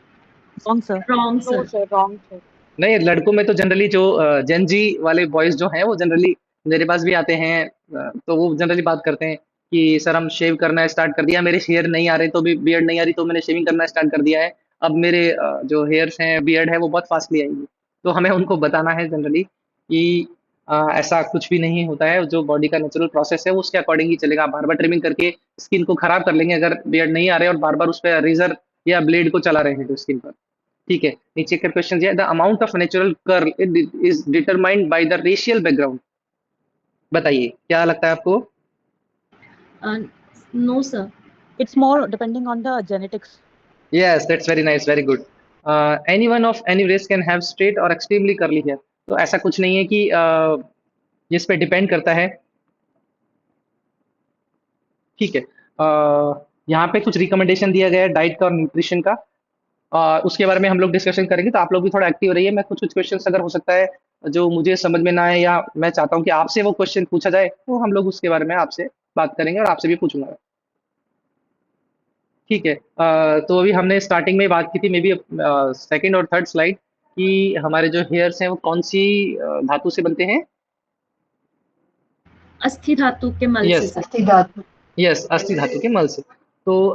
Wrong, sir. Wrong, No, sir. sir. Wrong, sir. नहीं, लड़कों में तो generally जो जेन जी वाले boys जो हैं वो जनरली मेरे पास भी आते हैं, तो वो जनरली बात करते हैं कि सर हम शेव करना स्टार्ट कर दिया, मेरे हेयर नहीं आ रहे तो भी, बियर्ड नहीं आ रही तो मैंने शेविंग करना स्टार्ट कर दिया है, अब मेरे जो हेयर्स हैं, बियर्ड है, वो बहुत फास्टली आएंगी। तो हमें उनको बताना है जनरली कि ऐसा कुछ भी नहीं होता है, जो बॉडी का नेचुरल प्रोसेस है वो उसके अकॉर्डिंग ही चलेगा। आप बार बार ट्रिमिंग करके स्किन को खराब कर लेंगे अगर बियर्ड नहीं आ रहे और बार बार उस पर रेजर या ब्लेड को चला रहे हैं तो स्किन पर। ठीक है, नीचे का क्वेश्चन है, the amount of natural curl is determined by the racial background. बताइए क्या लगता है आपको? Uh, no, sir. It's more depending on the genetics. Yes that's very nice, very good. Anyone of any race can have straight or extremely curly hair. तो ऐसा कुछ नहीं है कि इस पे डिपेंड करता है। ठीक है, यहाँ पे कुछ रिकमेंडेशन दिया गया है डाइट का और न्यूट्रिशन का, उसके बारे में हम लोग डिस्कशन करेंगे, तो आप लोग भी थोड़ा एक्टिव रहिए। मैं कुछ कुछ क्वेश्चंस अगर हो सकता है जो मुझे समझ में ना आए या मैं चाहता हूँ कि आपसे वो क्वेश्चन पूछा जाए, तो हम लोग उसके बारे में आपसे बात करेंगे और आपसे भी पूछूंगा। ठीक है, तो अभी हमने स्टार्टिंग में बात की थी, मे बी सेकंड और थर्ड स्लाइड, कि हमारे जो हेयर्स हैं वो कौन सी धातु से बनते हैं? अस्थि धातु के मल Yes. से, sir. अस्थि धातु। यस, अस्थि धातु के मल से। तो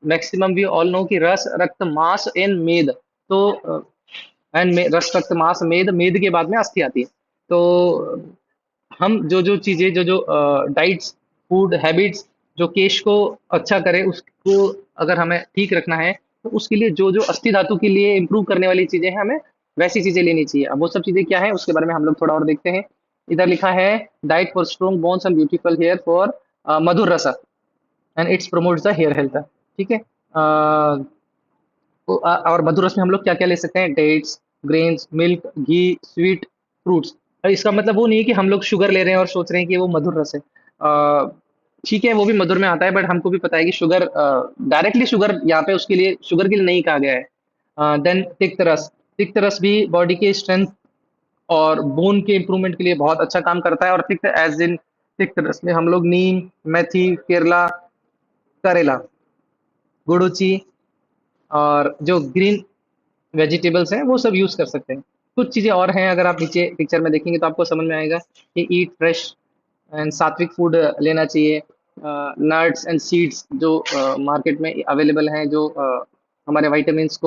मैक्सिमम वी ऑल नो कि रस, रक्त, मांस एंड मेद। तो रस, रक्त, मांस, मेद, मेद के बाद में अस्थि आती है। तो हम जो जो चीजें, जो जो डाइट्स, फूड हैबिट्स जो केश को अच्छा करे, उसको अगर हमें ठीक रखना है, तो उसके लिए जो जो अस्थि धातु के लिए इम्प्रूव करने वाली चीजें हैं, हमें वैसी चीजें लेनी चाहिए। अब वो सब चीजें क्या है उसके बारे में हम लोग थोड़ा और देखते हैं। इधर लिखा है, diet for strong bones and beautiful hair for मधुर रसा and its promotes the hair health. ठीक है, और मधुर रस में हम लोग क्या क्या ले सकते हैं? डेट्स, ग्रेन्स, मिल्क, घी, स्वीट, फ्रूट्स। इसका मतलब वो नहीं है कि हम लोग शुगर ले रहे हैं और सोच रहे हैं कि वो मधुर रस है। ठीक है, वो भी मधुर में आता है, बट हमको भी पता है कि शुगर, डायरेक्टली शुगर यहाँ पे उसके लिए, शुगर के लिए नहीं कहा गया है। देन तिक्त रस, तिक्त रस भी बॉडी के स्ट्रेंथ और बोन के इंप्रूवमेंट के लिए बहुत अच्छा काम करता है। और तिक्त एज इन, तिक्त रस में हम लोग नीम, मेथी, केरला, करेला, गुड़ुची और जो ग्रीन वेजिटेबल्स हैं वो सब यूज़ कर सकते हैं। कुछ चीज़ें और हैं, अगर आप नीचे पिक्चर में देखेंगे तो आपको समझ में आएगा कि ईट फ्रेश एंड सात्विक फूड लेना चाहिए। नट्स एंड सीड्स जो मार्केट में अवेलेबल हैं, जो हमारे वाइटामिन्स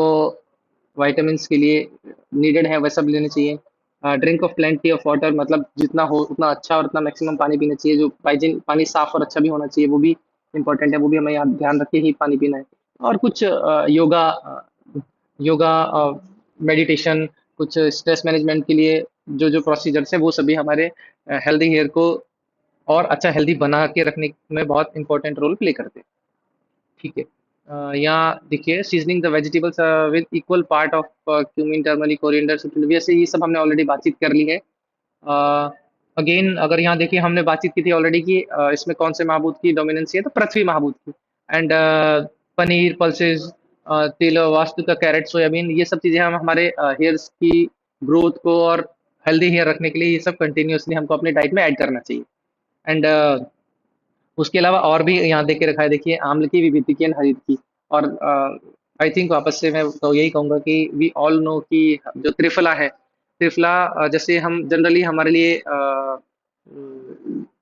के लिए नीडेड है, वह सब लेने चाहिए। Drink of plenty of water, मतलब जितना हो उतना अच्छा और उतना मैक्सिमम पानी पीना चाहिए। जो हाइजीन, पानी साफ और अच्छा भी होना चाहिए, वो भी इंपॉर्टेंट है, वो भी हमें याद ध्यान रख के ही पानी पीना है। और कुछ योगा, मेडिटेशन, कुछ स्ट्रेस मैनेजमेंट के लिए जो जो प्रोसीजर्स हैं, वो सभी हमारे हेल्दी हेयर को और अच्छा हेल्दी बना के रखने में बहुत इंपॉर्टेंट रोल प्ले करते हैं। ठीक है, यहाँ देखिए, seasoning the vegetables with equal part of cumin, turmeric, coriander, वैसे ये सब हमने ऑलरेडी बातचीत कर ली है। अगेन अगर यहाँ देखिए, हमने बातचीत की थी ऑलरेडी कि इसमें कौन से महाभूत की डोमिनेंसी है, तो पृथ्वी महाभूत की। एंड पनीर, पल्सेस, तिल, वास्तु का, कैरेट, सोयाबीन, ये सब चीज़ें हम हमारे हेयर्स की ग्रोथ को और हेल्दी हेयर रखने के लिए ये सब कंटिन्यूसली हमको अपनी डाइट में ऐड करना चाहिए। एंड उसके अलावा और भी यहाँ देख के रखा है, देखिए, आम्ल की, विभूति की एंड हरित की। और आई थिंक वापस से मैं तो यही कहूँगा कि वी ऑल नो कि जो त्रिफला है, त्रिफला जैसे हम जनरली हमारे लिए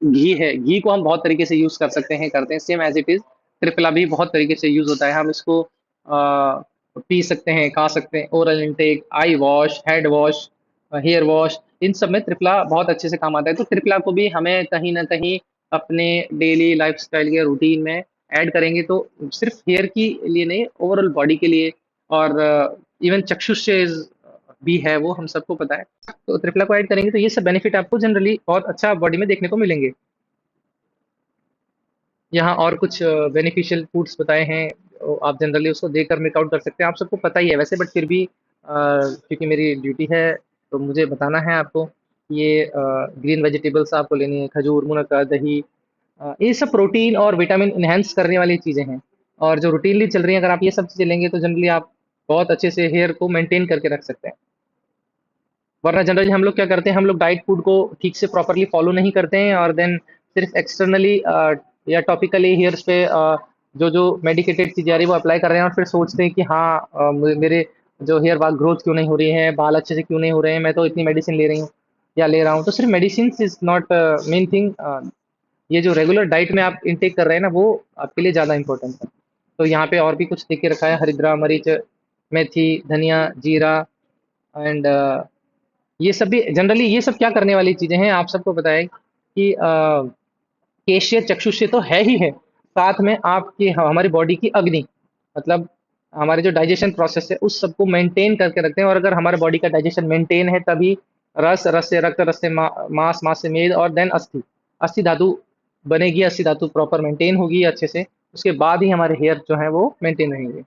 घी है, घी को हम बहुत तरीके से यूज़ कर सकते हैं, करते हैं, same as it is triphala भी बहुत तरीके से यूज़ होता है। हम इसको पी सकते हैं, खा सकते हैं, oral intake, eye wash, head wash, hair wash, इन सब में त्रिफला बहुत अच्छे से काम आता है। तो त्रिफला को भी हमें कहीं ना कहीं अपने डेली लाइफस्टाइल के रूटीन में ऐड करेंगे, तो सिर्फ हेयर की लिए नहीं, ओवरऑल बॉडी के लिए, और इवन चक्षुष भी है, वो हम सबको पता है। तो त्रिफला को ऐड करेंगे तो ये सब बेनिफिट आपको जनरली बहुत अच्छा बॉडी में देखने को मिलेंगे। यहाँ और कुछ बेनिफिशियल फूड्स बताए हैं, आप जनरली उसको देखकर मेक आउट कर सकते हैं। आप सबको पता ही है वैसे, बट फिर भी क्योंकि मेरी ड्यूटी है तो मुझे बताना है आपको। ये ग्रीन वेजिटेबल्स आपको लेनी है, खजूर, मुनक्का, दही, ये सब प्रोटीन और विटामिन इन्हेंस करने वाली चीज़ें हैं। और जो रूटीनली चल रही है, अगर आप ये सब चीज़ें लेंगे तो जनरली आप बहुत अच्छे से हेयर को मेंटेन करके रख सकते हैं। वरना जनरली हम लोग क्या करते हैं, हम लोग डाइट फूड को ठीक से प्रॉपर्ली फॉलो नहीं करते हैं और देन सिर्फ एक्सटर्नली या टॉपिकली हेयर्स पे जो मेडिकेटेड चीज़ें आ रही है वो अप्लाई कर रहे हैं और फिर सोचते हैं कि हाँ मेरे जो हेयर बाल ग्रोथ क्यों नहीं हो रही है, बाल अच्छे से क्यों नहीं हो रहे हैं, मैं तो इतनी मेडिसिन ले रही हूँ या ले रहा हूँ। तो सिर्फ medicine is not main thing, ये जो रेगुलर डाइट में आप इनटेक कर रहे हैं ना, वो आपके लिए ज़्यादा इंपॉर्टेंट है। तो यहाँ पे और भी कुछ लिख के रखा है, हरिद्रा, मरीच, मेथी, धनिया, जीरा एंड ये सब भी जनरली, ये सब क्या करने वाली चीज़ें हैं, आप सबको पता है कि केशिय चक्षुष्य तो है ही है, साथ में आपकी हमारी बॉडी की अग्नि, मतलब हमारे जो डाइजेशन प्रोसेस है उस सबको मेंटेन करके रखते हैं। और अगर हमारे बॉडी का डाइजेशन मेंटेन है तभी रस, रस से रक्त, रस से मांस, मांस से मेद और देन अस्थि, अस्थि धातु बनेगी, अस्थि धातु प्रॉपर मेंटेन होगी अच्छे से, उसके बाद ही हमारे हेयर जो है वो मेंटेन रहेंगे।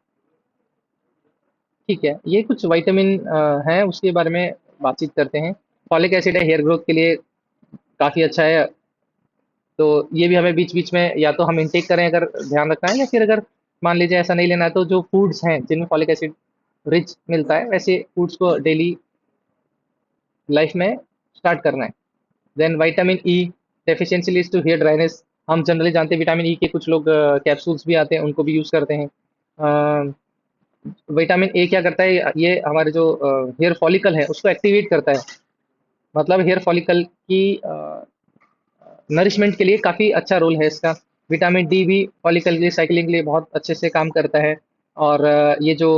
ठीक है, ये कुछ विटामिन हैं, उसके बारे में बातचीत करते हैं। फॉलिक एसिड है, हेयर ग्रोथ के लिए काफ़ी अच्छा है, तो ये भी हमें बीच-बीच में या तो हम इनटेक करें अगर ध्यान रखना है, या फिर अगर मान लीजिए ऐसा नहीं लेना है तो जो फूड्स हैं जिनमें फॉलिक एसिड रिच मिलता है वैसे फूड्स को डेली लाइफ में स्टार्ट करना है। Then vitamin E deficiency leads to hair dryness. हम जनरली जानते हैं विटामिन ई के कुछ लोग कैप्सूल्स भी आते हैं, उनको भी यूज़ करते हैं। विटामिन ए क्या करता है, ये हमारे जो हेयर फॉलिकल है उसको एक्टिवेट करता है, मतलब हेयर फॉलिकल की नरिशमेंट के लिए काफ़ी अच्छा रोल है इसका। विटामिन डी भी फॉलिकल की साइकिलिंग के लिए बहुत अच्छे से काम करता है। और ये जो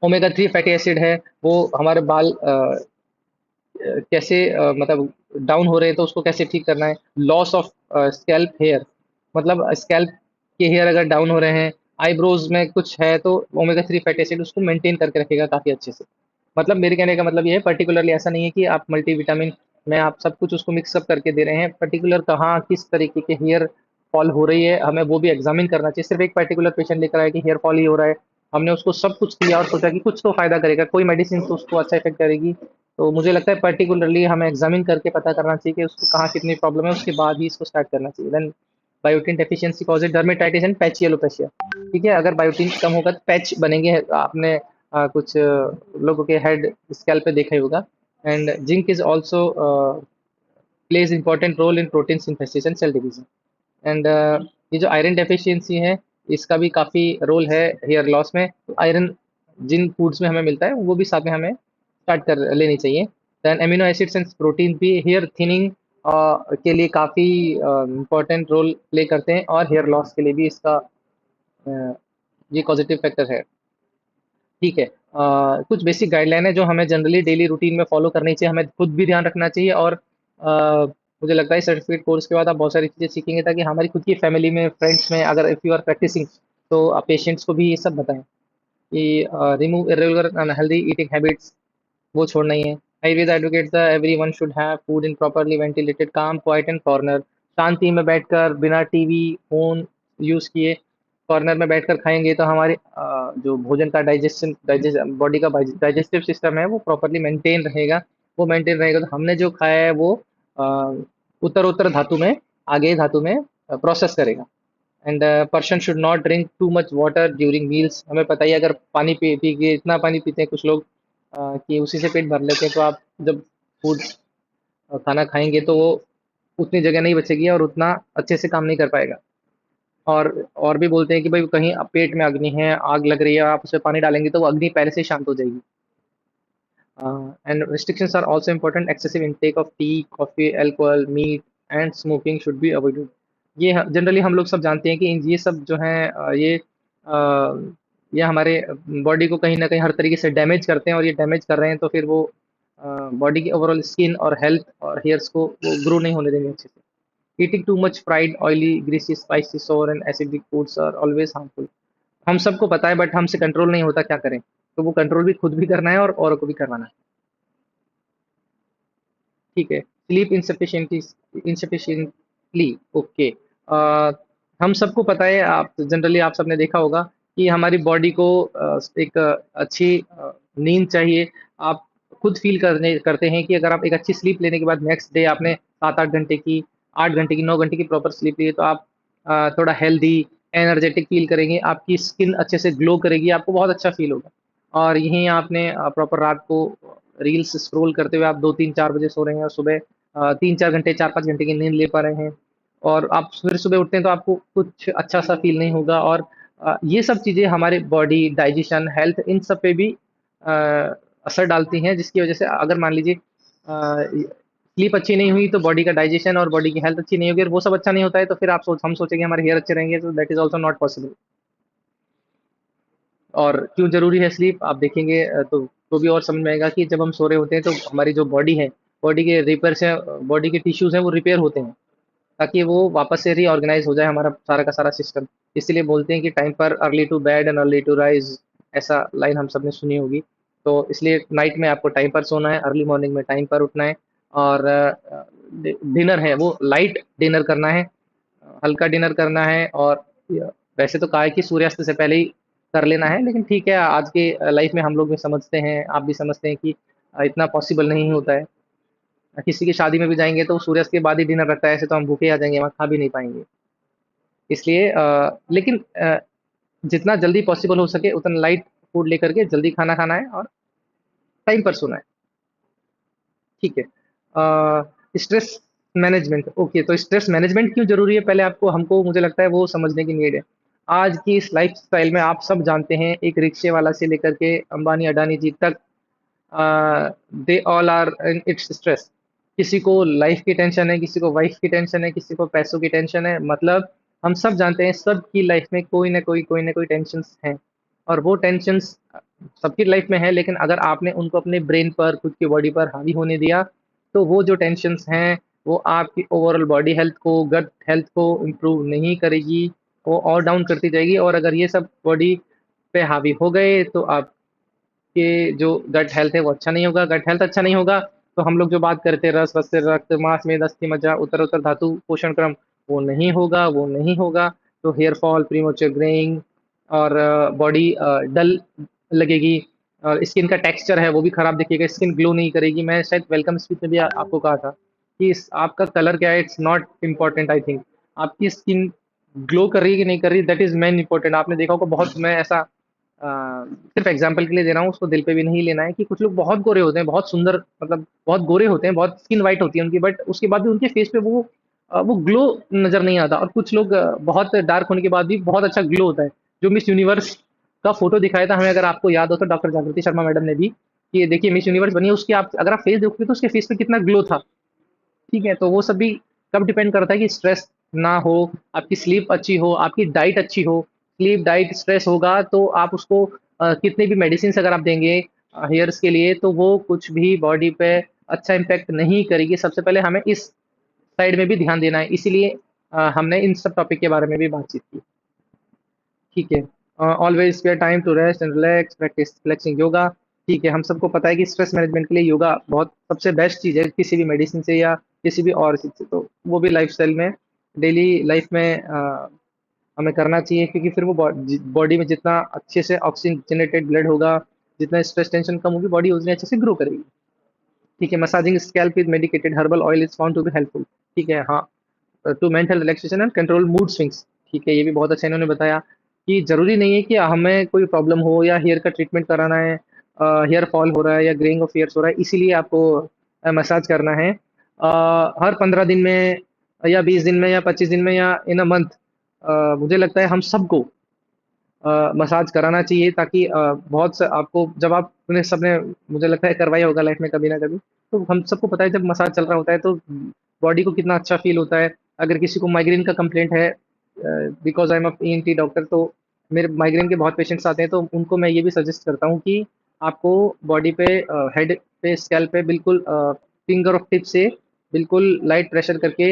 ओमेगा 3 फैटी एसिड है वो हमारे बाल कैसे मतलब डाउन हो रहे हैं तो उसको कैसे ठीक करना है। लॉस ऑफ स्कैल्प हेयर, मतलब स्कैल्प के हेयर अगर डाउन हो रहे हैं, आईब्रोज में कुछ है, तो ओमेगा 3 फैटी एसिड उसको मेंटेन करके रखेगा काफ़ी अच्छे से। मतलब मेरे कहने का मतलब ये है, पर्टिकुलरली ऐसा नहीं है कि आप मल्टीविटामिन में आप सब कुछ उसको मिक्सअप करके दे रहे हैं, पर्टिकुलर कहाँ किस तरीके के हेयर फॉल हो रही है हमें वो भी एग्जामिन करना चाहिए। सिर्फ एक पर्टिकुलर पेशेंट लिख रहा है कि हेयर फॉल ही हो रहा है, हमने उसको सब कुछ किया और सोचा कि कुछ तो फायदा करेगा, कोई मेडिसिन तो उसको अच्छा इफेक्ट करेगी। तो मुझे लगता है पर्टिकुलरली हमें एग्जामिन करके पता करना चाहिए कि उसको कहाँ कितनी प्रॉब्लम है, उसके बाद ही इसको स्टार्ट करना चाहिए। Then biotin deficiency causes dermatitis and patch alopecia. ठीक है, अगर बायोटिन कम होगा तो पैच बनेंगे, आपने कुछ लोगों के हेड स्कैल्प पे देखा ही होगा। And zinc is also plays important role in protein synthesis and cell division. And ये जो आयरन डेफिशिएंसी है इसका भी काफ़ी रोल है हेयर लॉस में। आयरन जिन फूड्स में हमें मिलता है वो भी साथ में हमें स्टार्ट कर लेनी चाहिए। Then amino acids and protein भी हेयर थिनिंग के लिए काफ़ी इम्पोर्टेंट रोल प्ले करते हैं और हेयर लॉस के लिए भी इसका ये पॉजिटिव फैक्टर है। ठीक है, कुछ बेसिक गाइडलाइन है जो हमें जनरली डेली रूटीन में फॉलो करनी चाहिए, हमें खुद भी ध्यान रखना चाहिए। और मुझे लगता है सर्टिफिकेट कोर्स के बाद आप बहुत सारी चीज़ें सीखेंगे ताकि हमारी खुद की फैमिली में, फ्रेंड्स में, अगर इफ़ यू आर प्रैक्टिसिंग तो आप पेशेंट्स को भी ये सब बताएं कि remove irregular unhealthy eating habits, वो छोड़ना ही है। Ayurveda advocate the everyone should have food in properly ventilated काम क्वाइट एंड कॉर्नर। शांति में बैठकर बिना टीवी फोन यूज़ किए कॉर्नर में बैठकर खाएंगे तो हमारे जो भोजन का डाइजेस्ट बॉडी का डाइजेस्टिव सिस्टम है वो प्रॉपर्ली मेंटेन रहेगा। वो मेंटेन रहेगा तो हमने जो खाया है वो अ, उत्तर धातु में, आगे धातु में प्रोसेस करेगा। And person should not drink too much water during meals. हमें पता ही है, अगर पानी पी पी के इतना पानी पीते हैं कुछ लोग कि उसी से पेट भर लेते हैं, तो आप जब फूड खाना खाएंगे तो वो उतनी जगह नहीं बचेगी और उतना अच्छे से काम नहीं कर पाएगा। और भी बोलते हैं कि भाई कहीं पेट में अग्नि है, आग लग रही है, आप उसमें पानी डालेंगे तो वो अग्नि पहले से ही शांत हो जाएगी। And restrictions are also important. Excessive intake of tea, coffee, alcohol, meat and smoking should be avoided. ये जनरली हम लोग सब जानते हैं कि ये सब जो हैं ये हमारे बॉडी को कहीं ना कहीं हर तरीके से डैमेज करते हैं, और ये डैमेज कर रहे हैं तो फिर वो बॉडी की ओवरऑल स्किन और हेल्थ और हेयर्स को वो ग्रो नहीं होने देंगे अच्छे से। Eating too much fried, oily, greasy, spicy, sour and acidic foods are always harmful. हम सबको पता है बट हमसे कंट्रोल नहीं होता, क्या करें? तो वो कंट्रोल भी खुद भी करना है और औरों को भी करवाना है। ठीक है, स्लीप इंसफिशिएंटली, ओके। हम सबको पता है, आप जनरली आप सबने देखा होगा कि हमारी बॉडी को एक अच्छी नींद चाहिए। आप खुद फील करते हैं कि अगर आप एक अच्छी स्लीप लेने के बाद नेक्स्ट डे आपने 7-8 घंटे की, 8 घंटे की, 9 घंटे की प्रॉपर स्लीप ली है तो आप थोड़ा हेल्दी, एनर्जेटिक फील करेंगे, आपकी स्किन अच्छे से ग्लो करेगी, आपको बहुत अच्छा फील होगा। और यहीं आपने प्रॉपर रात को रील्स स्क्रॉल करते हुए आप 2-3-4 बजे सो रहे हैं और सुबह 3-4 घंटे 4-5 घंटे की नींद ले पा रहे हैं और आप फिर सुबह उठते हैं तो आपको कुछ अच्छा सा फील नहीं होगा। और ये सब चीज़ें हमारे बॉडी, डाइजेशन, हेल्थ इन सब पे भी अ, असर डालती हैं, जिसकी वजह से अगर मान लीजिए स्लीप अच्छी नहीं हुई तो बॉडी का डाइजेशन और बॉडी की हेल्थ अच्छी नहीं होगी और वो सब अच्छा नहीं होता है तो फिर हम सोचेंगे हमारे हेयर अच्छे रहेंगे, तो that is also not possible. और क्यों ज़रूरी है स्लीप आप देखेंगे तो भी और समझ में आएगा कि जब हम सो रहे होते हैं तो हमारी जो बॉडी है, बॉडी के रिपेयर से बॉडी के टिश्यूज़ हैं वो रिपेयर होते हैं, ताकि वो वापस से रीऑर्गेनाइज़ हो जाए हमारा सारा का सारा सिस्टम। इसीलिए बोलते हैं कि टाइम पर early to bed and early to rise, ऐसा लाइन हम सबने सुनी होगी। तो इसलिए नाइट में आपको टाइम पर सोना है, अर्ली मॉर्निंग में टाइम पर उठना है और डिनर है वो लाइट डिनर करना है, हल्का डिनर करना है। और वैसे तो कहा है कि सूर्यास्त से पहले ही कर लेना है, लेकिन ठीक है आज के लाइफ में हम लोग भी समझते हैं, आप भी समझते हैं कि इतना पॉसिबल नहीं होता है। किसी की शादी में भी जाएँगे तो सूर्यास्त के बाद ही डिनर रखता है, ऐसे तो हम भूखे आ जाएँगे, वहाँ खा भी नहीं पाएँगे। इसलिए लेकिन जितना जल्दी पॉसिबल हो सके उतना लाइट फूड लेकर के जल्दी खाना खाना है और टाइम पर सोना है, ठीक है। स्ट्रेस मैनेजमेंट, ओके, तो स्ट्रेस मैनेजमेंट क्यों ज़रूरी है पहले आपको हमको मुझे लगता है वो समझने की नीड है। आज की इस लाइफ़स्टाइल में आप सब जानते हैं, एक रिक्शे वाला से लेकर के अंबानी, अडानी जी तक they all are in its stress. किसी को लाइफ की टेंशन है, किसी को वाइफ की टेंशन है, किसी को पैसों की टेंशन है, मतलब हम सब जानते हैं सबकी लाइफ में कोई ना कोई टेंशन्स हैं। और वो टेंशन्स सबकी लाइफ में है, लेकिन अगर आपने उनको अपने ब्रेन पर, खुद की बॉडी पर हावी होने दिया तो वो जो टेंशन्स हैं वो आपकी ओवरऑल बॉडी हेल्थ को, गट हेल्थ को इम्प्रूव नहीं करेगी, वो और डाउन करती जाएगी। और अगर ये सब बॉडी पे हावी हो गए तो आप कि जो गट हेल्थ है वो अच्छा नहीं होगा। गट हेल्थ अच्छा नहीं होगा तो हम लोग जो बात करते हैं रस, वस्त्र, रक्त, मांस, मेद, अस्थि, मज्जा, उत्तर धातु, पोषण क्रम, वो नहीं होगा। तो हेयर फॉल, प्रीमैच्योर ग्रेइंग और बॉडी डल लगेगी और स्किन का टेक्सचर है वो भी खराब दिखेगा, स्किन ग्लो नहीं करेगी। मैं शायद वेलकम स्पीच में भी आपको कहा था कि आपका कलर क्या है, it's not important. I think आपकी स्किन ग्लो कर रही है कि नहीं कर रही, दैट इज मेन इंपॉर्टेंट। आपने देखा होगा बहुत, मैं ऐसा सिर्फ एग्जांपल के लिए दे रहा हूँ, उसको दिल पे भी नहीं लेना है, कि कुछ लोग बहुत गोरे होते हैं, बहुत सुंदर, मतलब बहुत गोरे होते हैं, बहुत स्किन वाइट होती है उनकी, बट उसके बाद भी उनके फेस पे वो ग्लो नज़र नहीं आता। और कुछ लोग बहुत डार्क होने के बाद भी बहुत अच्छा ग्लो होता है। जो मिस यूनिवर्स का फोटो दिखाया था हमें, अगर आपको याद हो तो, डॉक्टर जागृति शर्मा मैडम ने भी, कि देखिए मिस यूनिवर्स बनी है, उसकी आप अगर आप फेस देखोगे तो उसके फेस पे कितना ग्लो था, ठीक है। तो वो सब भी कब डिपेंड करता है कि स्ट्रेस ना हो, आपकी स्लीप अच्छी हो, आपकी डाइट अच्छी हो। स्लीप, डाइट, स्ट्रेस होगा तो आप उसको कितने भी मेडिसिन अगर आप देंगे हेयर्स के लिए तो वो कुछ भी बॉडी पे अच्छा इम्पैक्ट नहीं करेगी। सबसे पहले हमें इस साइड में भी ध्यान देना है, इसीलिए हमने इन सब टॉपिक के बारे में भी बातचीत की, ठीक है। Always spare time to rest and relax, practice flexing yoga, ठीक है। हम सबको पता है कि स्ट्रेस मैनेजमेंट के लिए योगा बहुत सबसे बेस्ट चीज़ है, किसी भी मेडिसिन से या किसी भी और चीज़ से। तो वो भी लाइफस्टाइल में, डेली लाइफ में हमें करना चाहिए, क्योंकि फिर वो बॉडी में जितना अच्छे से ऑक्सीजनेटेड ब्लड होगा, जितना स्ट्रेस टेंशन कम होगी, बॉडी उतनी अच्छे से ग्रो करेगी, ठीक है। Massaging scalp with medicated herbal oil is found to be helpful, ठीक है। हाँ, to mental relaxation and control mood swings, ठीक है। ये भी बहुत अच्छा इन्होंने बताया कि ज़रूरी नहीं है कि हमें कोई प्रॉब्लम हो या हेयर का ट्रीटमेंट कराना है, हेयर फॉल हो रहा है या ग्रेइंग ऑफ हेयर्स हो रहा है, इसीलिए आपको मसाज करना है। हर 15 दिन में या 20 दिन में या 25 दिन में या इन अ मंथ, मुझे लगता है हम सबको मसाज कराना चाहिए, ताकि बहुत सा आपको, जब आपने सबने मुझे लगता है करवाया होगा लाइफ में कभी ना कभी, तो हम सबको पता है जब मसाज चल रहा होता है तो बॉडी को कितना अच्छा फील होता है। अगर किसी को माइग्रेन का कंप्लेंट है, because I am a ENT doctor, तो मेरे माइग्रेन के बहुत पेशेंट्स आते हैं, तो उनको मैं ये भी सजेस्ट करता हूँ कि आपको बॉडी पे, हेड पे, स्कैल्प पे बिल्कुल फिंगर ऑफ टिप से बिल्कुल लाइट प्रेशर करके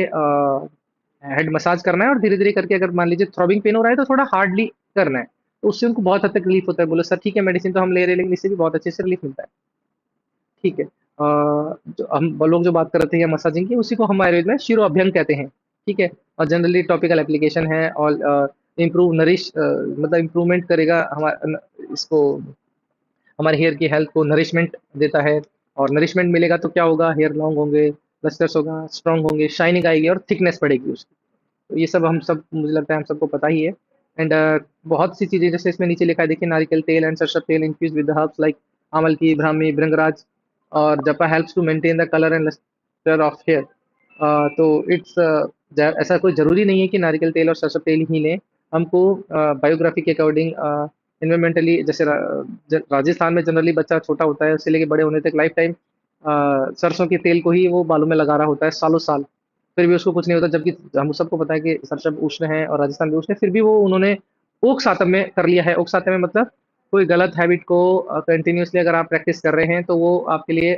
हेड मसाज करना है, और धीरे धीरे करके, अगर मान लीजिए थ्रॉबिंग पेन हो रहा है तो थोड़ा हार्डली करना है, तो उससे उनको बहुत हद तक रिलीफ होता है। बोले सर ठीक है मेडिसिन तो हम ले रहे हैं लेकिन इससे भी बहुत अच्छे से रिलीफ मिलता है, ठीक है। जो हम वो लोग जो बात कर रहे थे मसाजिंग की, उसी को हम आयुर्वेद में शिरो अभ्यंग कहते हैं, ठीक है। और जनरली टॉपिकल एप्लीकेशन है, और इम्प्रूव नरिश, मतलब इम्प्रूवमेंट करेगा हमारा इसको, हमारे हेयर की हेल्थ को नरिशमेंट देता है। और नरिशमेंट मिलेगा तो क्या होगा, हेयर लॉन्ग होंगे, लस्टर्स होगा, स्ट्रॉन्ग होंगे, शाइनिंग आएगी और थिकनेस बढ़ेगी उसकी। तो ये सब हम सब, मुझे लगता है हम सबको पता ही है। एंड बहुत सी चीज़ें जैसे इसमें नीचे लिखा है, देखिए, नारियल तेल एंड सरसों तेल इन्फ्यूज विद हर्ब्स लाइक आमल की, ब्राह्मी, भृंगराज और जपा helps to maintain the colour and lustre of hair. तो इट्स ऐसा कोई ज़रूरी नहीं है कि नारियल तेल और सरसों तेल ही लें। हमको बायोग्राफी के अकॉर्डिंग इन्वायरमेंटली, जैसे राजस्थान में जनरली बच्चा छोटा होता है उससे लेके बड़े होने तक लाइफ टाइम सरसों के तेल को ही वो बालों में लगा रहा होता है सालों साल, फिर भी उसको कुछ नहीं होता। जबकि हम सबको पता है कि सरसब उष्ण है और राजस्थान भी उष्ण है, फिर भी वो उन्होंने ओक सातम में कर लिया है। ओक सातम में मतलब कोई गलत हैबिट को कंटिन्यूअसली अगर आप प्रैक्टिस कर रहे हैं तो वो आपके लिए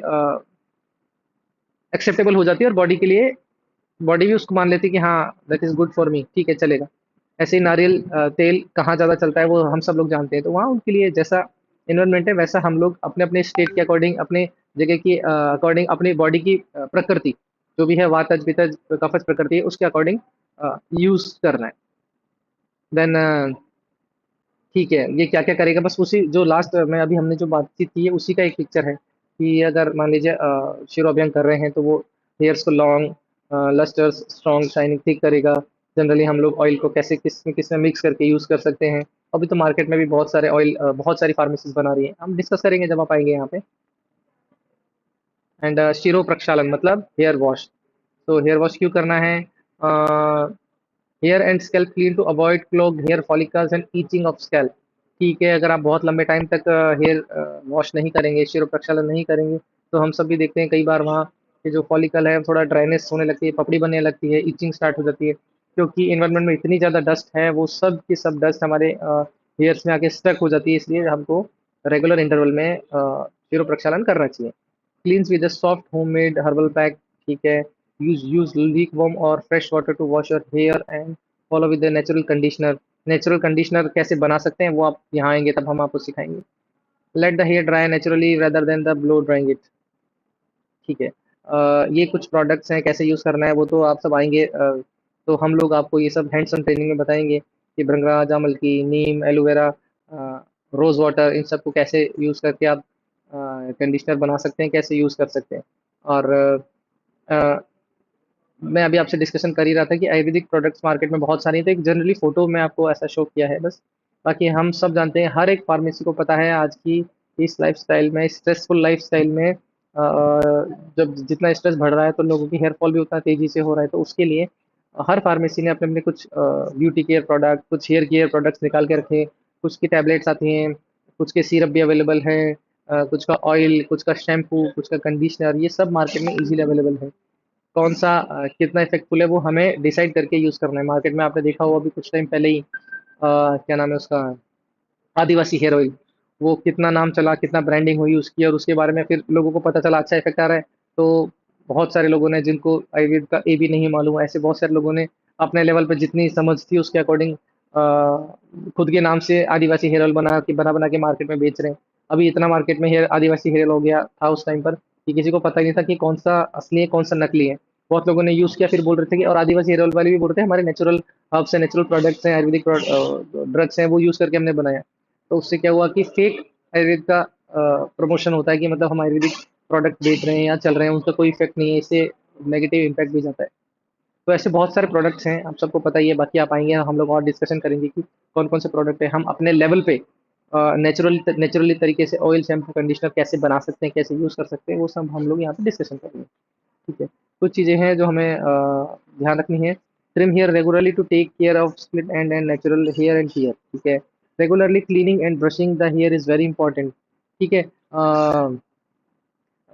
एक्सेप्टेबल हो जाती है, और बॉडी के लिए, बॉडी भी उसको मान लेती है कि हाँ, that is good for me, ठीक है, चलेगा। ऐसे ही नारियल तेल कहाँ ज़्यादा चलता है वो हम सब लोग जानते हैं, तो वहाँ उनके लिए जैसा इन्वायरमेंट है वैसा हम लोग अपने अपने स्टेट के अकॉर्डिंग, अपने जगह की अकॉर्डिंग, अपनी बॉडी की प्रकृति जो भी है, वातज पितज कफज प्रकृति है, उसके अकॉर्डिंग यूज करना है। देन ठीक है, ये क्या क्या करेगा, बस उसी जो लास्ट में अभी हमने जो बातचीत की है उसी का एक पिक्चर है कि अगर मान लीजिए शिरोअभ्यंग कर रहे हैं तो वो हेयर्स को लॉन्ग, लस्टर्स, स्ट्रॉन्ग, शाइनिंग, थिक करेगा। जनरली हम लोग ऑयल को कैसे किस में मिक्स करके यूज़ कर सकते हैं। अभी तो मार्केट में भी बहुत सारे ऑयल, बहुत सारी फार्मेसीज बना रही हैं, हम डिस्कस करेंगे जब आप आएंगे यहाँ पे। एंड शिरो प्रक्षालन मतलब हेयर वॉश। तो हेयर वॉश क्यों करना है? Hair and scalp clean to avoid clogged hair follicles and itching of scalp. ठीक है, अगर आप बहुत लंबे टाइम तक हेयर वॉश नहीं करेंगे, शिरो प्रक्षालन नहीं करेंगे, तो हम सब भी देखते हैं कई बार वहाँ के जो फॉलिकल है थोड़ा ड्राइनेस होने लगती है, पपड़ी बनने लगती है, ईचिंग स्टार्ट हो जाती है, क्योंकि इन्वायरमेंट में इतनी ज़्यादा डस्ट है, वो सब की सब डस्ट हमारे हेयर्स में आके स्टक हो जाती है। इसलिए हमको रेगुलर इंटरवल में शिरो प्रक्षालन करना चाहिए। Cleanse with a soft homemade herbal pack. ठीक है, use lukewarm or fresh water to wash your hair and follow with the natural conditioner. Natural conditioner कैसे बना सकते हैं वो आप यहाँ आएंगे तब हम आपको सिखाएंगे। Let the hair dry naturally rather than the blow drying it. ठीक है, ये कुछ प्रोडक्ट्स हैं, कैसे यूज़ करना है वो तो आप सब आएंगे, तो हम लोग आपको ये सब हैंड्स ऑन ट्रेनिंग में बताएंगे कि भृंगराज, जामल की, नीम, एलोवेरा, रोज़ वाटर, इन सब को कैसे यूज़ करके आप कंडीशनर बना सकते हैं, कैसे यूज़ कर सकते हैं। और अ, मैं अभी आपसे डिस्कशन कर ही रहा था कि आयुर्वेदिक प्रोडक्ट्स मार्केट में बहुत सारी हैं, तो एक जनरली फ़ोटो में आपको ऐसा शो किया है बस। बाकी हम सब जानते हैं, हर एक फार्मेसी को पता है आज की इस लाइफ़स्टाइल में, स्ट्रेसफुल लाइफ़स्टाइल में जब जितना स्ट्रेस बढ़ रहा है तो लोगों की हेयर फॉल भी उतना तेज़ी से हो रहा है। तो उसके लिए हर फार्मेसी ने अपने-अपने कुछ ब्यूटी केयर प्रोडक्ट, कुछ हेयर केयर प्रोडक्ट्स निकाल के रखे हैं। कुछ की टैबलेट्स आती हैं, कुछ के सिरप भी अवेलेबल हैं, कुछ का ऑयल, कुछ का शैम्पू, कुछ का कंडीशनर, ये सब मार्केट में ईज़िली अवेलेबल है। कौन सा कितना इफेक्टफुल है वो हमें डिसाइड करके यूज़ करना है। मार्केट में आपने देखा होगा अभी कुछ टाइम पहले ही क्या नाम है उसका, आदिवासी हेयर ऑयल, वो कितना नाम चला, कितना ब्रांडिंग हुई उसकी, और उसके बारे में फिर लोगों को पता चला अच्छा इफेक्ट आ रहा है, तो बहुत सारे लोगों ने, जिनको आयुर्वेद का ए भी नहीं मालूम, ऐसे बहुत सारे लोगों ने अपने लेवल पे जितनी समझ थी उसके अकॉर्डिंग खुद के नाम से आदिवासी हेयर ऑयल बना के मार्केट में बेच रहे हैं। अभी इतना मार्केट में हेयर आदिवासी हेयर ऑयल हो गया था उस टाइम पर कि किसी को पता ही नहीं था कि कौन सा असली है, कौन सा नकली है। बहुत लोगों ने यूज़ किया, फिर बोल रहे थे कि, और आदिवासी हेयर ऑयल वाले भी बोल रहे थे हमारे नेचुरल हर्ब्स हैं, नेचुरल प्रोडक्ट्स हैं, आयुर्वेदिक ड्रग्स हैं, वो यूज़ करके हमने बनाया। तो उससे क्या हुआ कि फेक आयुर्वेद का प्रमोशन होता है कि मतलब हम आयुर्वेदिक प्रोडक्ट बेच रहे हैं या चल रहे हैं, उसका कोई इफेक्ट नहीं है, इससे नेगेटिव इम्पैक्ट भी जाता है। तो ऐसे बहुत सारे प्रोडक्ट्स हैं, आप सबको पता ही है। बाकी आप आएंगे हम लोग और डिस्कशन करेंगे कि कौन कौन से प्रोडक्ट है, हम अपने लेवल पे नेचुरली तरीके से ऑयल, शैम्पू, कंडीशनर कैसे बना सकते हैं, कैसे यूज़ कर सकते हैं, वो सब हम लोग यहाँ पे डिस्कशन करेंगे। ठीक है, कुछ चीज़ें हैं जो हमें ध्यान रखनी है। Trim hair regularly to take care of split end natural hair end hair. ठीक है, regularly cleaning and brushing the hair is very important. ठीक है,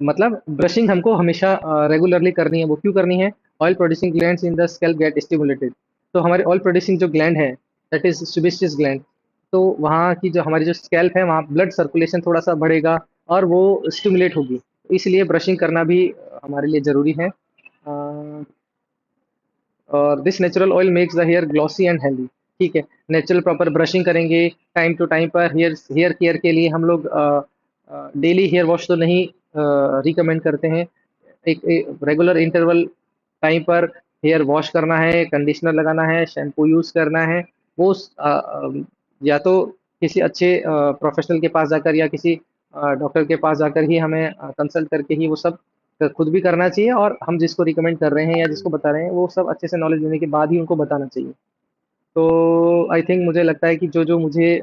मतलब ब्रशिंग हमको हमेशा रेगुलरली करनी है। वो क्यों करनी है? Oil producing glands in the scalp get stimulated. तो हमारे ऑयल प्रोड्यूसिंग जो ग्लैंड है, दैट इज सेबेशियस ग्लैंड, तो वहाँ की जो हमारी जो स्कैल्प है वहाँ ब्लड सर्कुलेशन थोड़ा सा बढ़ेगा और वो स्टिमुलेट होगी, इसलिए ब्रशिंग करना भी हमारे लिए ज़रूरी है। और this natural oil makes the hair glossy and healthy. ठीक है, नेचुरल प्रॉपर ब्रशिंग करेंगे टाइम टू टाइम पर। हेयर केयर के लिए हम लोग डेली हेयर वॉश तो नहीं रिकमेंड करते हैं। एक रेगुलर इंटरवल टाइम पर हेयर वॉश करना है, कंडीशनर लगाना है, शैम्पू यूज़ करना है। वो या तो किसी अच्छे प्रोफेशनल के पास जाकर या किसी डॉक्टर के पास जाकर ही हमें कंसल्ट करके ही वो सब खुद भी करना चाहिए, और हम जिसको रिकमेंड कर रहे हैं या जिसको बता रहे हैं वो सब अच्छे से नॉलेज लेने के बाद ही उनको बताना चाहिए। तो आई थिंक मुझे लगता है कि जो जो मुझे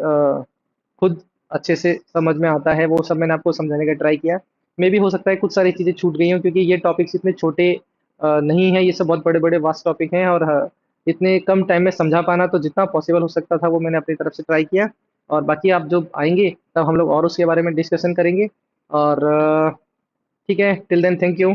खुद अच्छे से समझ में आता है वो सब मैंने आपको समझाने का ट्राई किया। मे भी हो सकता है कुछ सारी चीज़ें छूट गई हों, क्योंकि ये टॉपिक्स इतने छोटे नहीं हैं, ये सब बहुत बड़े-बड़े वास्ट टॉपिक हैं, और इतने कम टाइम में समझा पाना, तो जितना पॉसिबल हो सकता था वो मैंने अपनी तरफ से ट्राई किया। और बाकी आप जब आएँगे तब हम लोग और उसके बारे में डिस्कशन करेंगे। और ठीक है, टिल देन थैंक यू।